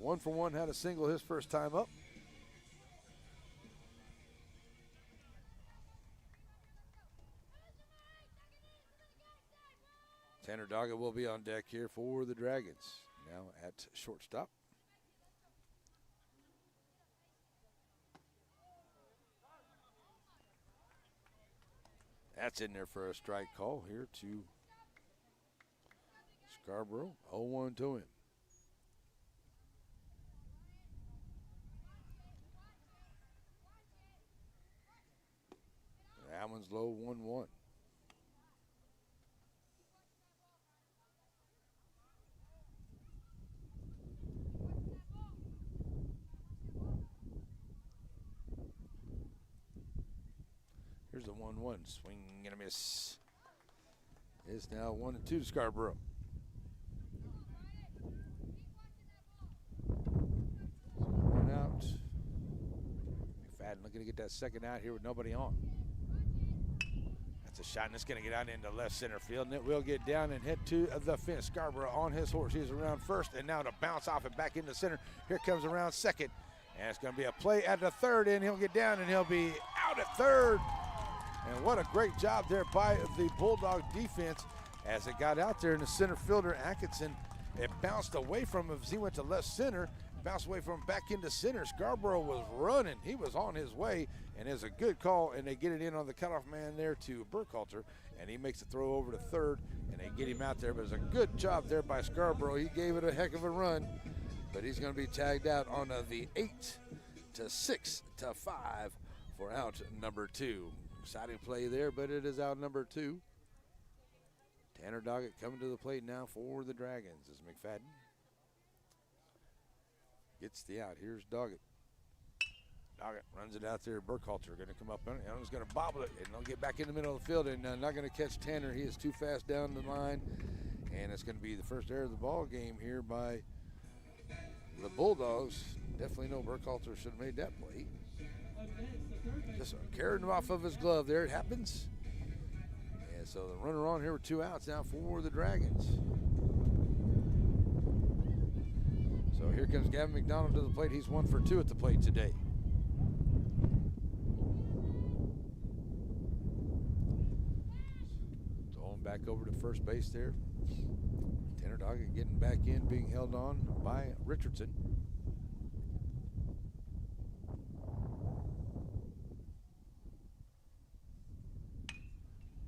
1 for 1, had a single his first time up. Tanner Doggett will be on deck here for the Dragons. Now at shortstop. That's in there for a strike call here to Scarborough. 0-1 to him. That one's low, 1-1. Here's the 1-1. Swing and a miss. It's now 1-2 to Scarborough. One out. McFadden looking to get that second out here with nobody on. That's a shot, and it's going to get out into left center field, and it will get down and head to the fence. Scarborough on his horse. He's around first, and now to bounce off it back into center. Here comes around second, and it's going to be a play at the third, and he'll get down, and he'll be out at third. And what a great job there by the Bulldog defense as it got out there, in the center fielder, Atkinson. It bounced away from him as he went to left center, bounced away from him back into center. Scarborough was running. He was on his way, and it's a good call, and they get it in on the cutoff man there to Burkhalter, and he makes the throw over to third, and they get him out there. But it's a good job there by Scarborough. He gave it a heck of a run, but he's going to be tagged out on the 8-6-5 for out number 2. Exciting play there, but it is out number 2. Tanner Doggett coming to the plate now for the Dragons as McFadden gets the out. Here's Doggett. Doggett runs it out there. Burkhalter going to come up on it. He's going to bobble it, and they'll get back in the middle of the field, and not going to catch Tanner. He is too fast down the line, and it's going to be the first error of the ball game here by the Bulldogs. Definitely know Burkhalter should have made that play. Just carried him off of his glove there. It happens. And so the runner on here with 2 outs now for the Dragons. So here comes Gavin McDonald to the plate. He's 1 for 2 at the plate today. Throwing back over to first base there. Tanner Doggett getting back in, being held on by Richardson.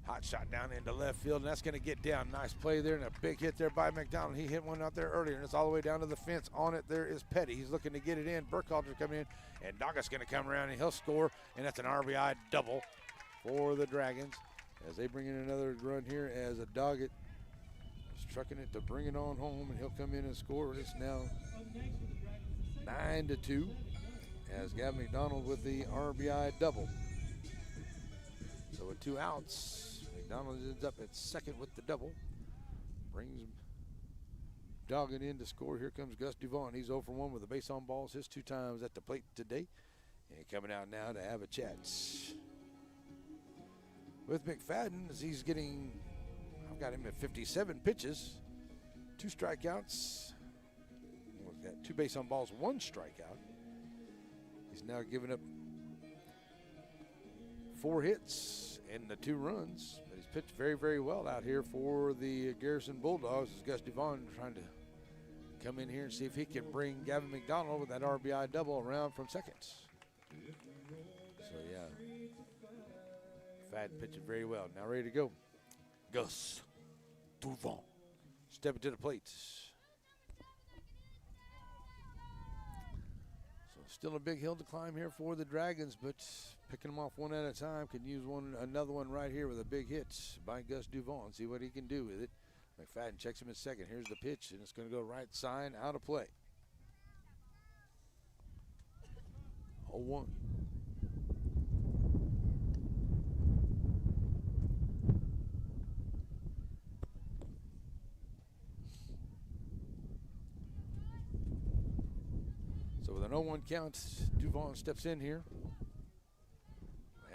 Hot shot down into left field, and that's going to get down. Nice play there, and a big hit there by McDonald. He hit one out there earlier, and it's all the way down to the fence. On it there is Petty. He's looking to get it in. Burkhalter's coming in, and Doggett's going to come around, and he'll score, and that's an RBI double for the Dragons as they bring in another run here as a Doggett is trucking it to bring it on home, and he'll come in and score. It's now 9-2 as Gavin McDonald with the RBI double. So with 2 outs, McDonald ends up at second with the double. Brings Doggett in to score. Here comes Gus Duvall. He's 0 for 1 with a base on balls his 2 times at the plate today. And coming out now to have a chat with McFadden as he's getting, I've got him at 57 pitches, 2 strikeouts. What was that? 2 base on balls, 1 strikeout. He's now given up 4 hits and the 2 runs, but he's pitched very, very well out here for the Garrison Bulldogs as Gus Devon trying to come in here and see if he can bring Gavin McDonald with that RBI double around from second. So, yeah, McFadden pitching very well. Now ready to go. Gus Duvon stepping to the plate. So still a big hill to climb here for the Dragons, but picking them off one at a time. Can use another one right here with a big hit by Gus Duvon. See what he can do with it. McFadden checks him in second. Here's the pitch, and it's going to go right side, out of play. 0-1. So with an 0-1 count, Duvon steps in here.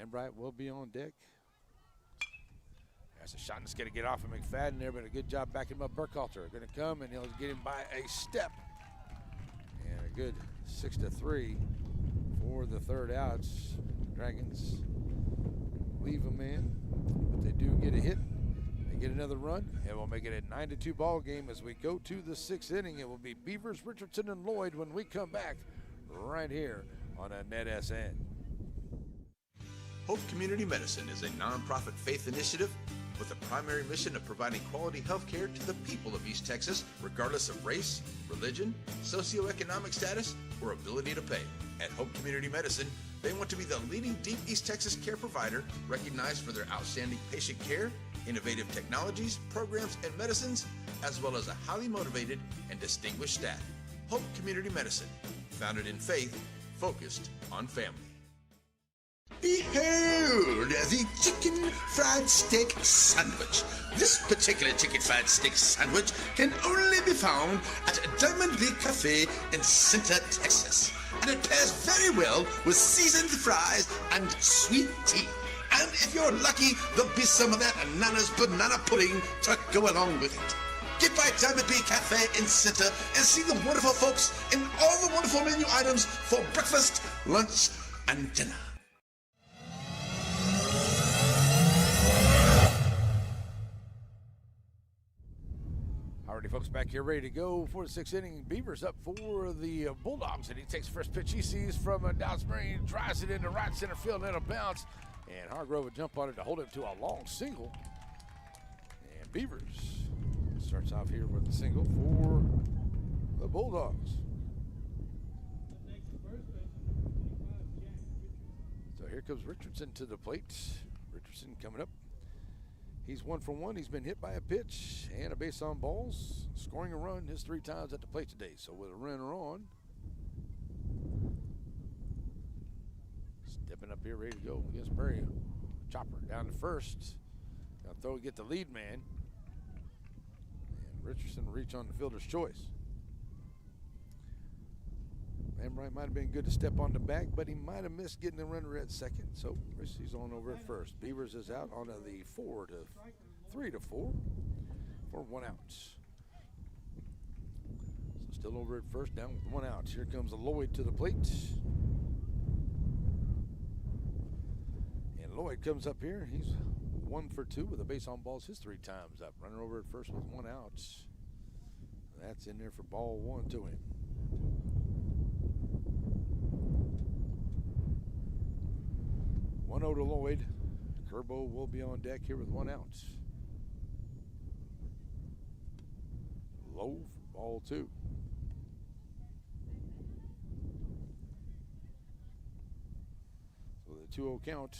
Lambright will be on deck. That's a shot that's going to get off of McFadden there, but a good job backing him up. Burkhalter going to come, and he'll get him by a step. And a good 6-3 for the third outs. Dragons leave a man, but they do get a hit. They get another run, and we'll make it a 9-2 ball game as we go to the sixth inning. It will be Beavers, Richardson, and Lloyd when we come back right here on a NETSN. Hope Community Medicine is a nonprofit faith initiative with the primary mission of providing quality health care to the people of East Texas, regardless of race, religion, socioeconomic status, or ability to pay. At Hope Community Medicine, they want to be the leading deep East Texas care provider, recognized for their outstanding patient care, innovative technologies, programs, and medicines, as well as a highly motivated and distinguished staff. Hope Community Medicine, founded in faith, focused on family. Behold the chicken fried steak sandwich. This particular chicken fried steak sandwich can only be found at Diamond League Cafe in Center, Texas. And it pairs very well with seasoned fries and sweet tea. And if you're lucky, there'll be some of that Nana's banana pudding to go along with it. Get by Diamond League Cafe in Center and see the wonderful folks and all the wonderful menu items for breakfast, lunch, and dinner. Alrighty, folks, back here ready to go for the sixth inning. Beavers up for the Bulldogs, and he takes the first pitch he sees from Dowsbury, drives it into right center field, and it'll bounce. And Hargrove would jump on it to hold it to a long single. And Beavers starts off here with a single for the Bulldogs. So here comes Richardson to the plate. Richardson coming up. He's 1 for 1. He's been hit by a pitch and a base on balls, scoring a run his 3 times at the plate today. So with a runner on, stepping up here, ready to go against Murray. Chopper down to first. Gonna throw, get the lead man. And Richardson will reach on the fielder's choice. Lambright might have been good to step on the back, but he might have missed getting the runner at second. So Christie's on over at first. Beavers is out on the 3-4 for 1 out. So still over at first, down with 1 out. Here comes Lloyd to the plate. And Lloyd comes up here. He's 1 for 2 with a base on balls his 3 times up. Runner over at first with 1 out. That's in there for ball 1 to him. 1-0 to Lloyd. Kerbo will be on deck here with 1 out. Low for ball 2. So the 2-0 count.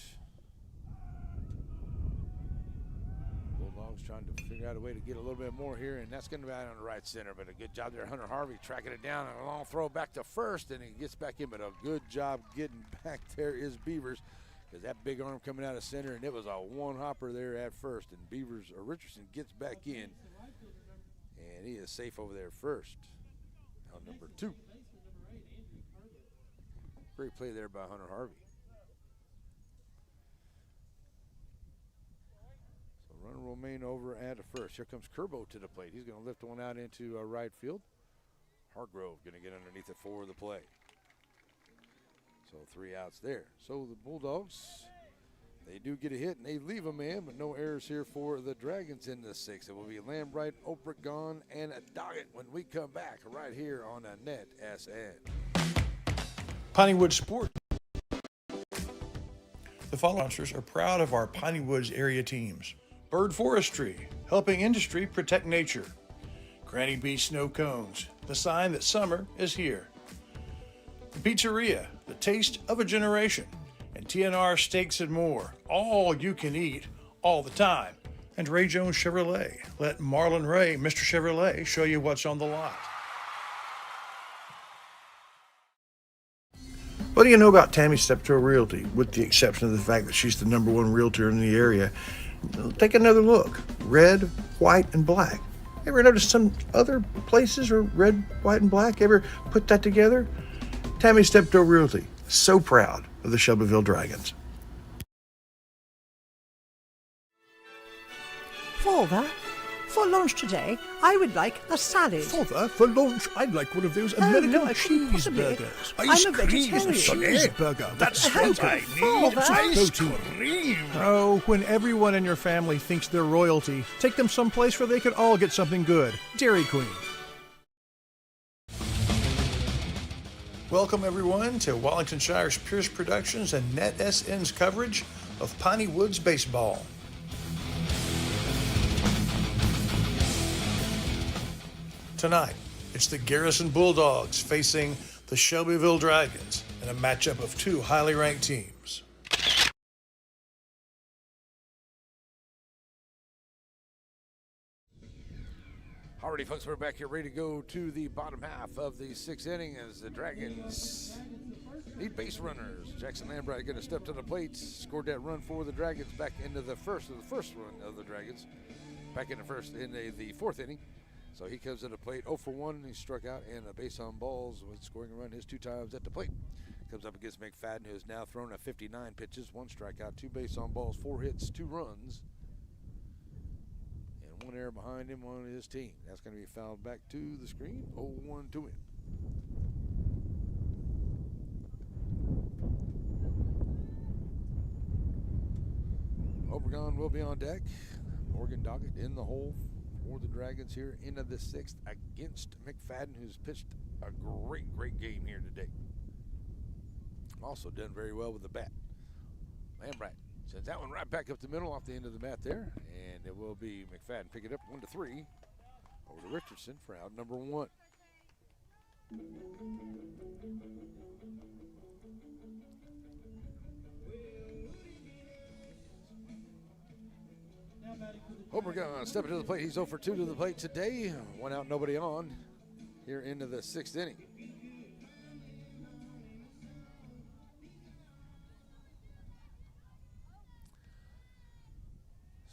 Bulldogs trying to figure out a way to get a little bit more here, and that's going to be out on the right center, but a good job there. Hunter Harvey tracking it down, and a long throw back to first, and he gets back in, but a good job getting back there is Beavers, because that big arm coming out of center, and it was a 1-hopper there at first, and Richardson gets back in, and he is safe over there first. Now number 2. Great play there by Hunter Harvey. So runner will remain over at first. Here comes Kerbo to the plate. He's going to lift one out into right field. Hargrove going to get underneath it for the play. So 3 outs there. So the Bulldogs, they do get a hit and they leave a man, but no errors here for the Dragons in the 6th. It will be Lambright, Obregon, and Doggett when we come back right here on a NETSN. Pineywood Sports. The following sponsors are proud of our Piney Woods area teams. Bird Forestry, helping industry protect nature. Granny Bee Snow Cones, the sign that summer is here. The Pizzeria, the taste of a generation. And TNR Steaks and More, all you can eat, all the time. And Ray Jones Chevrolet. Let Marlon Ray, Mr. Chevrolet, show you what's on the lot. What do you know about Tammy Steptoe Realty, with the exception of the fact that she's the #1 realtor in the area? Take another look. Red, white, and black. Ever notice some other places are red, white, and black? Ever put that together? Tammy Steptoe Realty, so proud of the Shelbyville Dragons. Father, for lunch today, I would like a salad. Father, for lunch, I'd like one of those American no, I couldn't possibly. cheeseburgers. I'm a vegetarian. Cheeseburger. That's what I need. Father. Ice cream. Oh, when everyone in your family thinks they're royalty, take them someplace where they could all get something good. Dairy Queen. Welcome, everyone, to Wallingtonshire's Pierce Productions and NETSN's coverage of Piney Woods baseball. Tonight, it's the Garrison Bulldogs facing the Shelbyville Dragons in a matchup of two highly ranked teams. Alrighty, folks, we're back here ready to go to the bottom half of the 6th inning as the Dragons need base runners. Jackson Lambright going to step to the plate, scored that run for the Dragons back into the first run of the Dragons, back in the 4th inning. So he comes to the plate 0 for 1. He struck out and a base on balls with scoring a run his 2 times at the plate. Comes up against McFadden, who has now thrown a 59 pitches, 1 strikeout, 2 base on balls, 4 hits, 2 runs. And 1 error behind him on his team. That's going to be fouled back to the screen. 0-1 to him. Obregon will be on deck. Morgan Doggett in the hole for the Dragons here into the 6th against McFadden, who's pitched a great game here today. Also done very well with the bat. Lambright sends that one right back up the middle off the end of the bat there, and it will be McFadden pick it up 1-3 over to Richardson for out number 1. Obregon stepping to the plate. He's 0 for 2 to the plate today. 1 out, nobody on here into the 6th inning.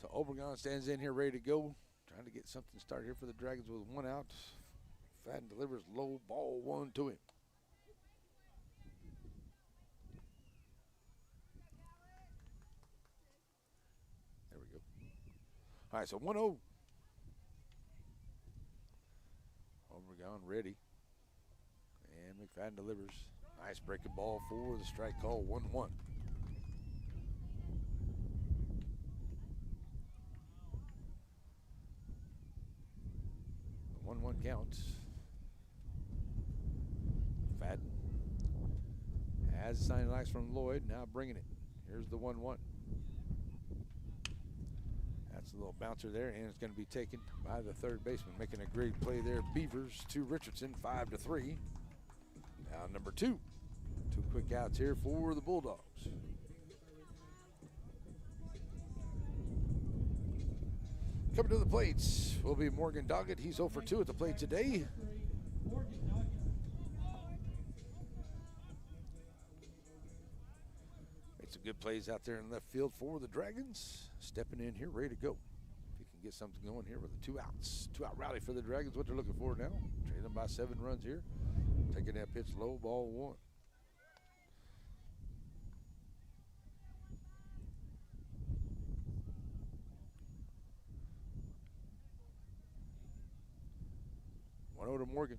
So Obregon stands in here ready to go. Trying to get something started here for the Dragons with 1 out. Fadden delivers low, ball 1 to him. There we go. All right, so 1-0. Obregon ready. And McFadden delivers. Nice breaking ball for the strike call, 1-1. The 1-1 count. Fadden has a sign lights from Lloyd, now bringing it. Here's the 1-1. That's a little bouncer there, and it's going to be taken by the 3rd baseman, making a great play there. Beavers to Richardson, 5-3. Now number 2. 2 quick outs here for the Bulldogs. Coming to the plates will be Morgan Doggett. He's 0 for 2 at the plate today. Made some good plays out there in left field for the Dragons. Stepping in here, ready to go. If he can get something going here with the 2 outs. 2-out rally for the Dragons, what they're looking for now. Trailing by 7 runs here. Taking that pitch low, ball 1. To Morgan.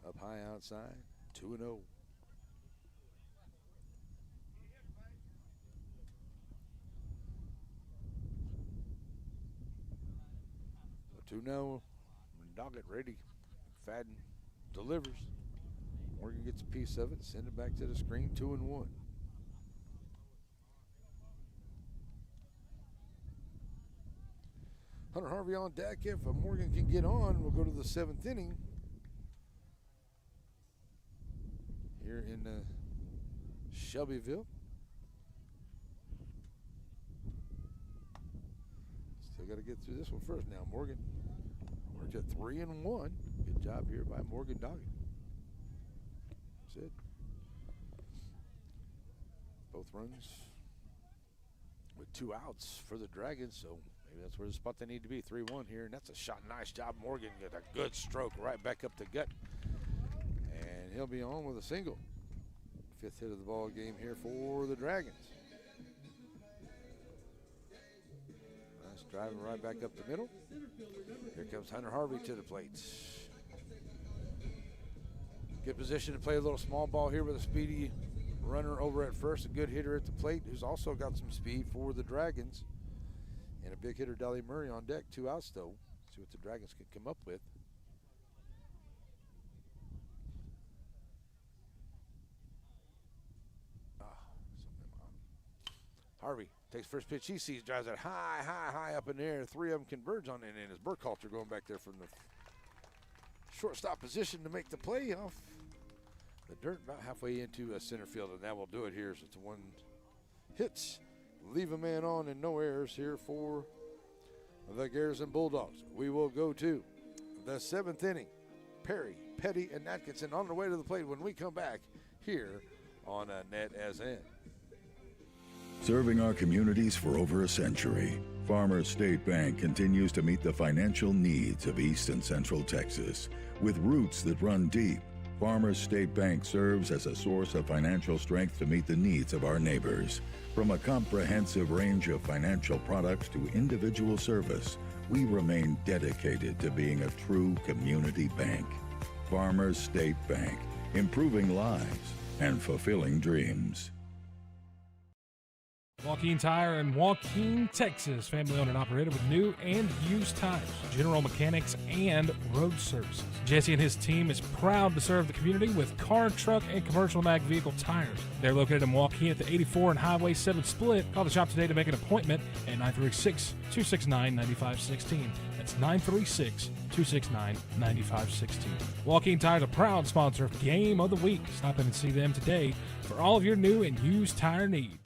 Up high outside, 2-0. So 2-0. Doggett ready. Fadden delivers. Morgan gets a piece of it, send it back to the screen, 2-1. Hunter Harvey on deck. If Morgan can get on, we'll go to the 7th inning here in Shelbyville. Still got to get through this one first now. Morgan worked at 3-1. Good job here by Morgan Doggett. That's it. Both runs with 2 outs for the Dragons, so maybe that's where the spot they need to be. 3-1 here, and that's a shot. Nice job. Morgan got a good stroke right back up the gut. And he'll be on with a single. 5th hit of the ball game here for the Dragons. Nice driving right back up the middle. Here comes Hunter Harvey to the plate. Good position to play a little small ball here with a speedy runner over at first. A good hitter at the plate who's also got some speed for the Dragons. And a big hitter, Dolly Murray, on deck. 2 outs, though. See what the Dragons can come up with. Harvey takes first pitch. He sees, drives it high up in the air. 3 of them converge on it, and it's Burkhalter going back there from the shortstop position to make the play off the dirt about halfway into center field, and that will do it here. So it's 1 hits. Leave a man on and no errors here for the Garrison Bulldogs. We will go to the 7th inning. Perry, Petty, and Atkinson on their way to the plate when we come back here on NETSN. Serving our communities for over a century, Farmers State Bank continues to meet the financial needs of East and Central Texas. With roots that run deep, Farmers State Bank serves as a source of financial strength to meet the needs of our neighbors. From a comprehensive range of financial products to individual service, we remain dedicated to being a true community bank. Farmers State Bank, improving lives and fulfilling dreams. Joaquin Tire in Joaquin, Texas. Family owned and operated with new and used tires, general mechanics, and road services. Jesse and his team is proud to serve the community with car, truck, and commercial mag vehicle tires. They're located in Joaquin at the 84 and Highway 7 split. Call the shop today to make an appointment at 936-269-9516. That's 936-269-9516. Joaquin Tire is a proud sponsor of Game of the Week. Stop in and see them today for all of your new and used tire needs.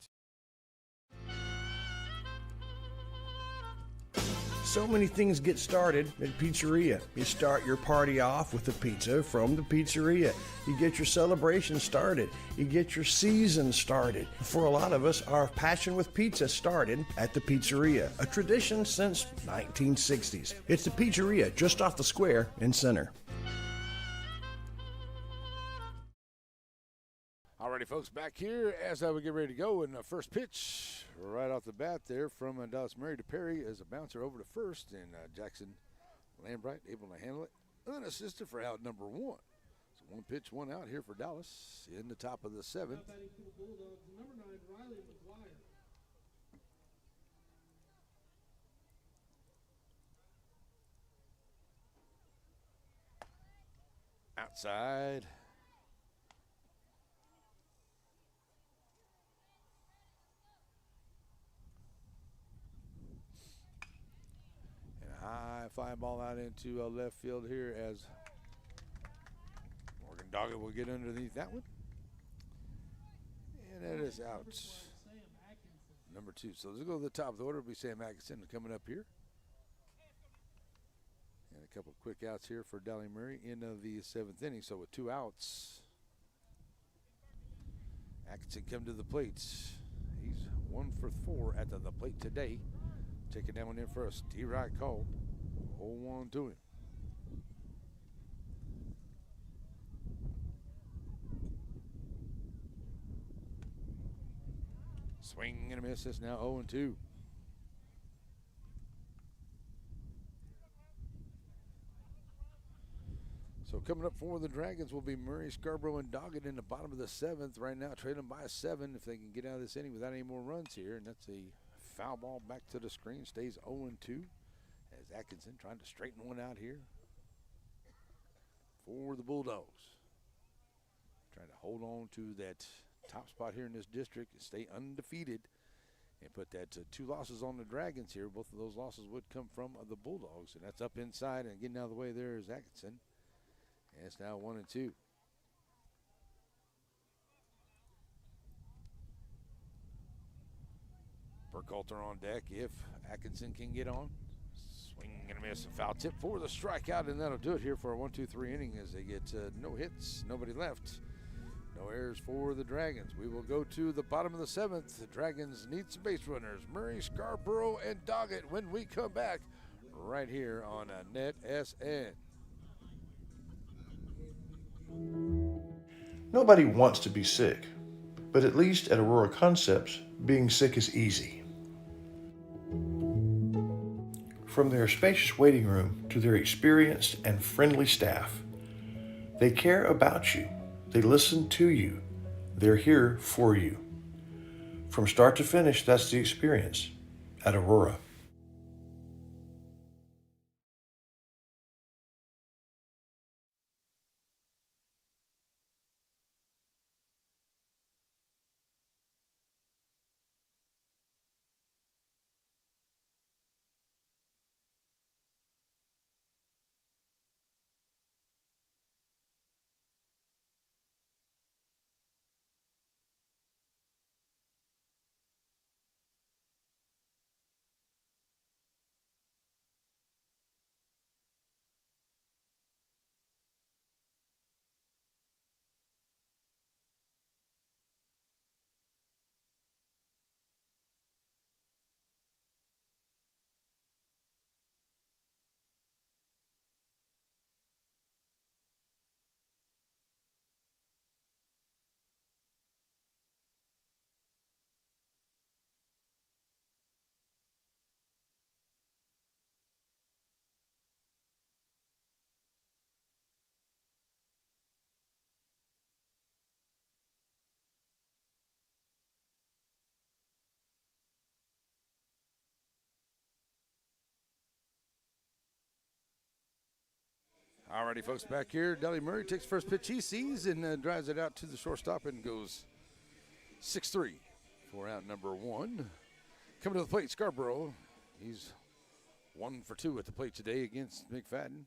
So many things get started at Pizzeria. You start your party off with a pizza from the pizzeria. You get your celebration started. You get your season started. For a lot of us, our passion with pizza started at the pizzeria, a tradition since 1960s. It's the Pizzeria just off the square in Center. Alrighty, folks, back here as we get ready to go. And the first pitch right off the bat there from Dallas Murray to Perry is a bouncer over to first. And Jackson Lambright able to handle it unassisted for out number 1. So 1 pitch, 1 out here for Dallas in the top of the 7th. Now batting for the Bulldogs, number 9, Riley McGuire. Outside. High fly ball out into left field here as Morgan Doggett will get underneath that one. And that is out. Number 2. So let's go to the top of the order. It'll be Sam Atkinson coming up here. And a couple of quick outs here for Dolly Murray in the 7th inning. So with 2 outs, Atkinson come to the plate. He's 1 for 4 at the plate today. Taking that one in first. D-Right call. 0-1 to him. Swing and a miss. It's now 0-2. So coming up for the Dragons will be Murray, Scarborough, and Doggett in the bottom of the 7th. Right now, trailing by 7 if they can get out of this inning without any more runs here. And that's a foul ball back to the screen. Stays 0-2 as Atkinson trying to straighten one out here for the Bulldogs. trying to hold on to that top spot here in this district and stay undefeated and put that 2 losses on the Dragons here. Both of those losses would come from the Bulldogs, and that's up inside and getting out of the way there is Atkinson. And it's now 1-2. Burkhalter on deck if Atkinson can get on. Swing and a miss, a foul tip for the strikeout, and that'll do it here for a 1-2-3 inning as they get no hits, nobody left. No errors for the Dragons. We will go to the bottom of the 7th. The Dragons need some base runners. Murray, Scarborough, and Doggett when we come back right here on NETSN. Nobody wants to be sick, but at least at Aurora Concepts, being sick is easy. From their spacious waiting room to their experienced and friendly staff, they care about you. They listen to you. They're here for you. From start to finish, that's the experience at Aurora. Alrighty, folks, back here. Deli Murray takes first pitch he sees and drives it out to the shortstop and goes 6-3 for out number 1. Coming to the plate, Scarborough. He's 1 for 2 at the plate today against McFadden.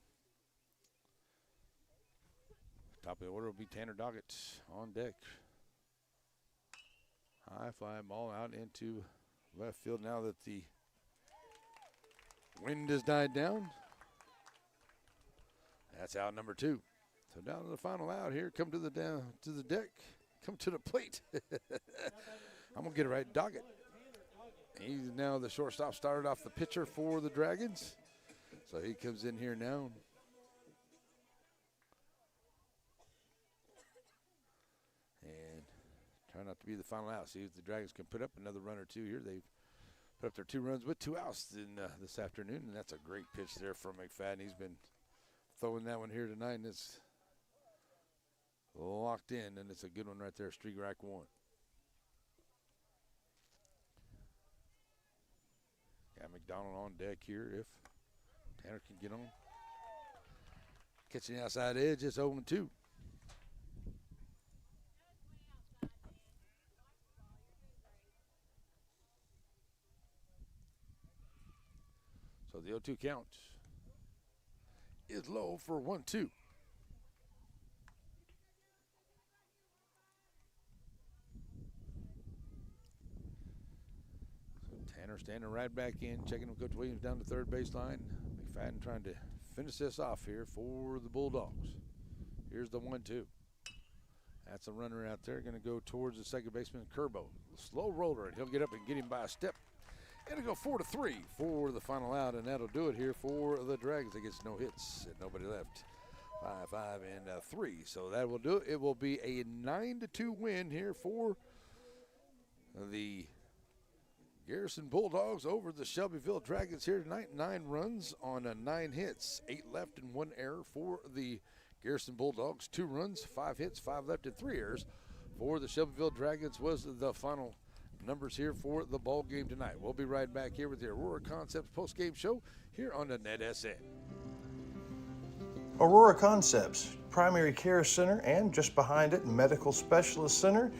Top of the order will be Tanner Doggett on deck. High fly ball out into left field now that the wind has died down. That's out number 2. So down to the final out here. Come to the deck. Come to the plate. I'm gonna get it right. Doggett. He's now the shortstop. Started off the pitcher for the Dragons. So he comes in here now. And try not to be the final out. See if the Dragons can put up another run or 2 here. They've put up their 2 runs with 2 outs in this afternoon, and that's a great pitch there from McFadden. He's been throwing that one here tonight, and it's locked in, and it's a good one right there, streak rack 1. Got McDonald on deck here if Tanner can get on. Catching the outside edge, it's 0-2. So the 0-2 count is low for 1-2. Tanner standing right back in, checking with Coach Williams down the third baseline. McFadden trying to finish this off here for the Bulldogs. Here's the 1-2. That's a runner out there, going to go towards the second baseman, Kerbo. Slow roller, and he'll get up and get him by a step. It'll go 4-3 for the final out, and that'll do it here for the Dragons. It gets no hits and nobody left. 5-5-3. So that will do it. It will be a 9-2 win here for the Garrison Bulldogs over the Shelbyville Dragons here tonight. 9 runs on 9 hits, 8 left and 1 error for the Garrison Bulldogs. 2 runs, 5 hits, 5 left and 3 errors for the Shelbyville Dragons was the final numbers here for the ball game tonight. We'll be right back here with the Aurora Concepts post-game show here on the NETSN. Aurora Concepts, Primary Care Center, and just behind it, Medical Specialist Center,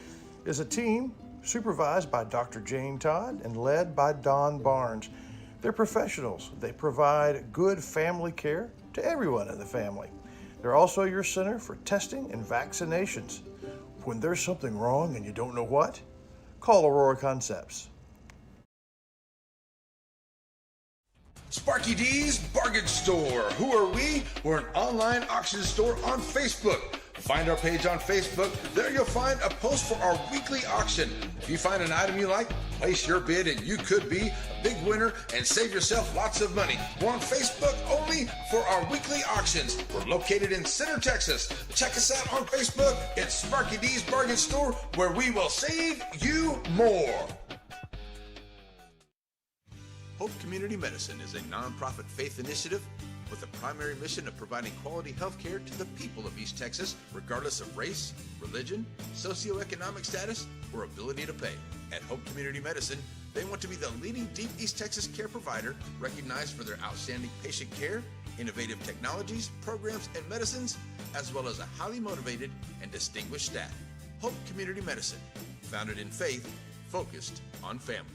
is a team supervised by Dr. Jane Todd and led by Don Barnes. They're professionals. They provide good family care to everyone in the family. They're also your center for testing and vaccinations. When there's something wrong and you don't know what, call Aurora Concepts. Sparky D's Bargain Store. Who are we? We're an online auction store on Facebook. Find our page on Facebook. There you'll find a post for our weekly auction. If you find an item you like, place your bid and you could be a big winner and save yourself lots of money. We're on Facebook only for our weekly auctions. We're located in Center, Texas. Check us out on Facebook. It's Sparky D's Bargain Store, where we will save you more. Hope Community Medicine is a nonprofit faith initiative with a primary mission of providing quality health care to the people of East Texas, regardless of race, religion, socioeconomic status, or ability to pay. At Hope Community Medicine, they want to be the leading Deep East Texas care provider, recognized for their outstanding patient care, innovative technologies, programs, and medicines, as well as a highly motivated and distinguished staff. Hope Community Medicine, founded in faith, focused on family.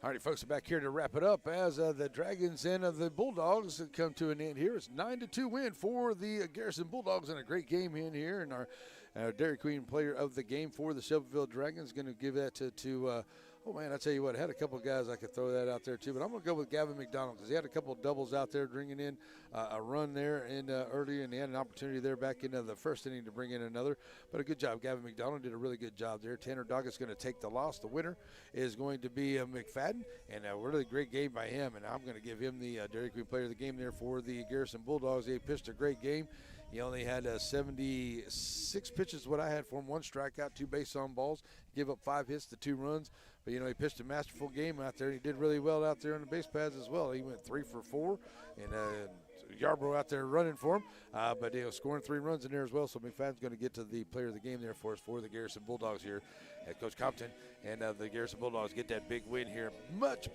All right, folks, back here to wrap it up as the Dragons and the Bulldogs come to an end here. It's 9-2 win for the Garrison Bulldogs, and a great game in here. And our Dairy Queen player of the game for the Shelbyville Dragons going to give that to oh, man, I tell you what, I had a couple of guys I could throw that out there too, but I'm going to go with Gavin McDonald because he had a couple of doubles out there bringing in a run there in earlier, and he had an opportunity there back in the first inning to bring in another. But a good job. Gavin McDonald did a really good job there. Tanner Doggett's going to take the loss. The winner is going to be McFadden, and a really great game by him, and I'm going to give him the Dairy Queen player of the game there for the Garrison Bulldogs. He pitched a great game. He only had 76 pitches, what I had for him, 1 strikeout, 2 base on balls, give up 5 hits to 2 runs. But, he pitched a masterful game out there. He did really well out there on the base paths as well. He went 3 for 4, and Yarbrough out there running for him, but scoring 3 runs in there as well. So McFadden's going to get to the player of the game there for us for the Garrison Bulldogs here at Coach Compton. And the Garrison Bulldogs get that big win here.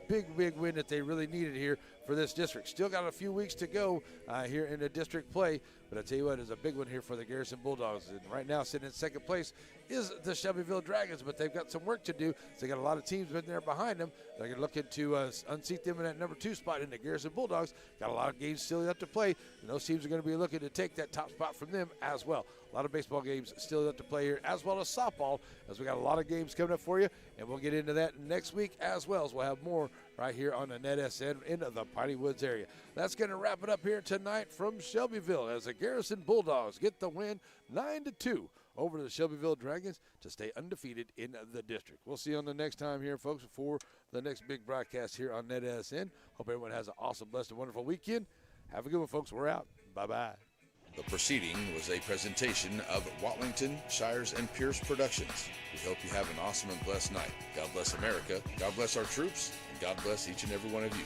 Big win that they really needed here for this district. Still got a few weeks to go here in the district play. But I tell you what, it's a big one here for the Garrison Bulldogs. And right now, sitting in second place is the Shelbyville Dragons, but they've got some work to do. So they got a lot of teams in there behind them. They're going to look to unseat them in that number 2 spot. In the Garrison Bulldogs got a lot of games still left to play, and those teams are going to be looking to take that top spot from them as well. A lot of baseball games still left to play here, as well as softball, as we got a lot of games coming up for you, and we'll get into that next week as well, as we'll have more right here on the NETSN in the Piney Woods area. That's going to wrap it up here tonight from Shelbyville as the Garrison Bulldogs get the win 9-2 over the Shelbyville Dragons to stay undefeated in the district. We'll see you on the next time here, folks, for the next big broadcast here on NETSN. Hope everyone has an awesome, blessed, and wonderful weekend. Have a good one, folks. We're out. Bye-bye. The proceeding was a presentation of Watlington, Shires, and Pierce Productions. We hope you have an awesome and blessed night. God bless America, God bless our troops, and God bless each and every one of you.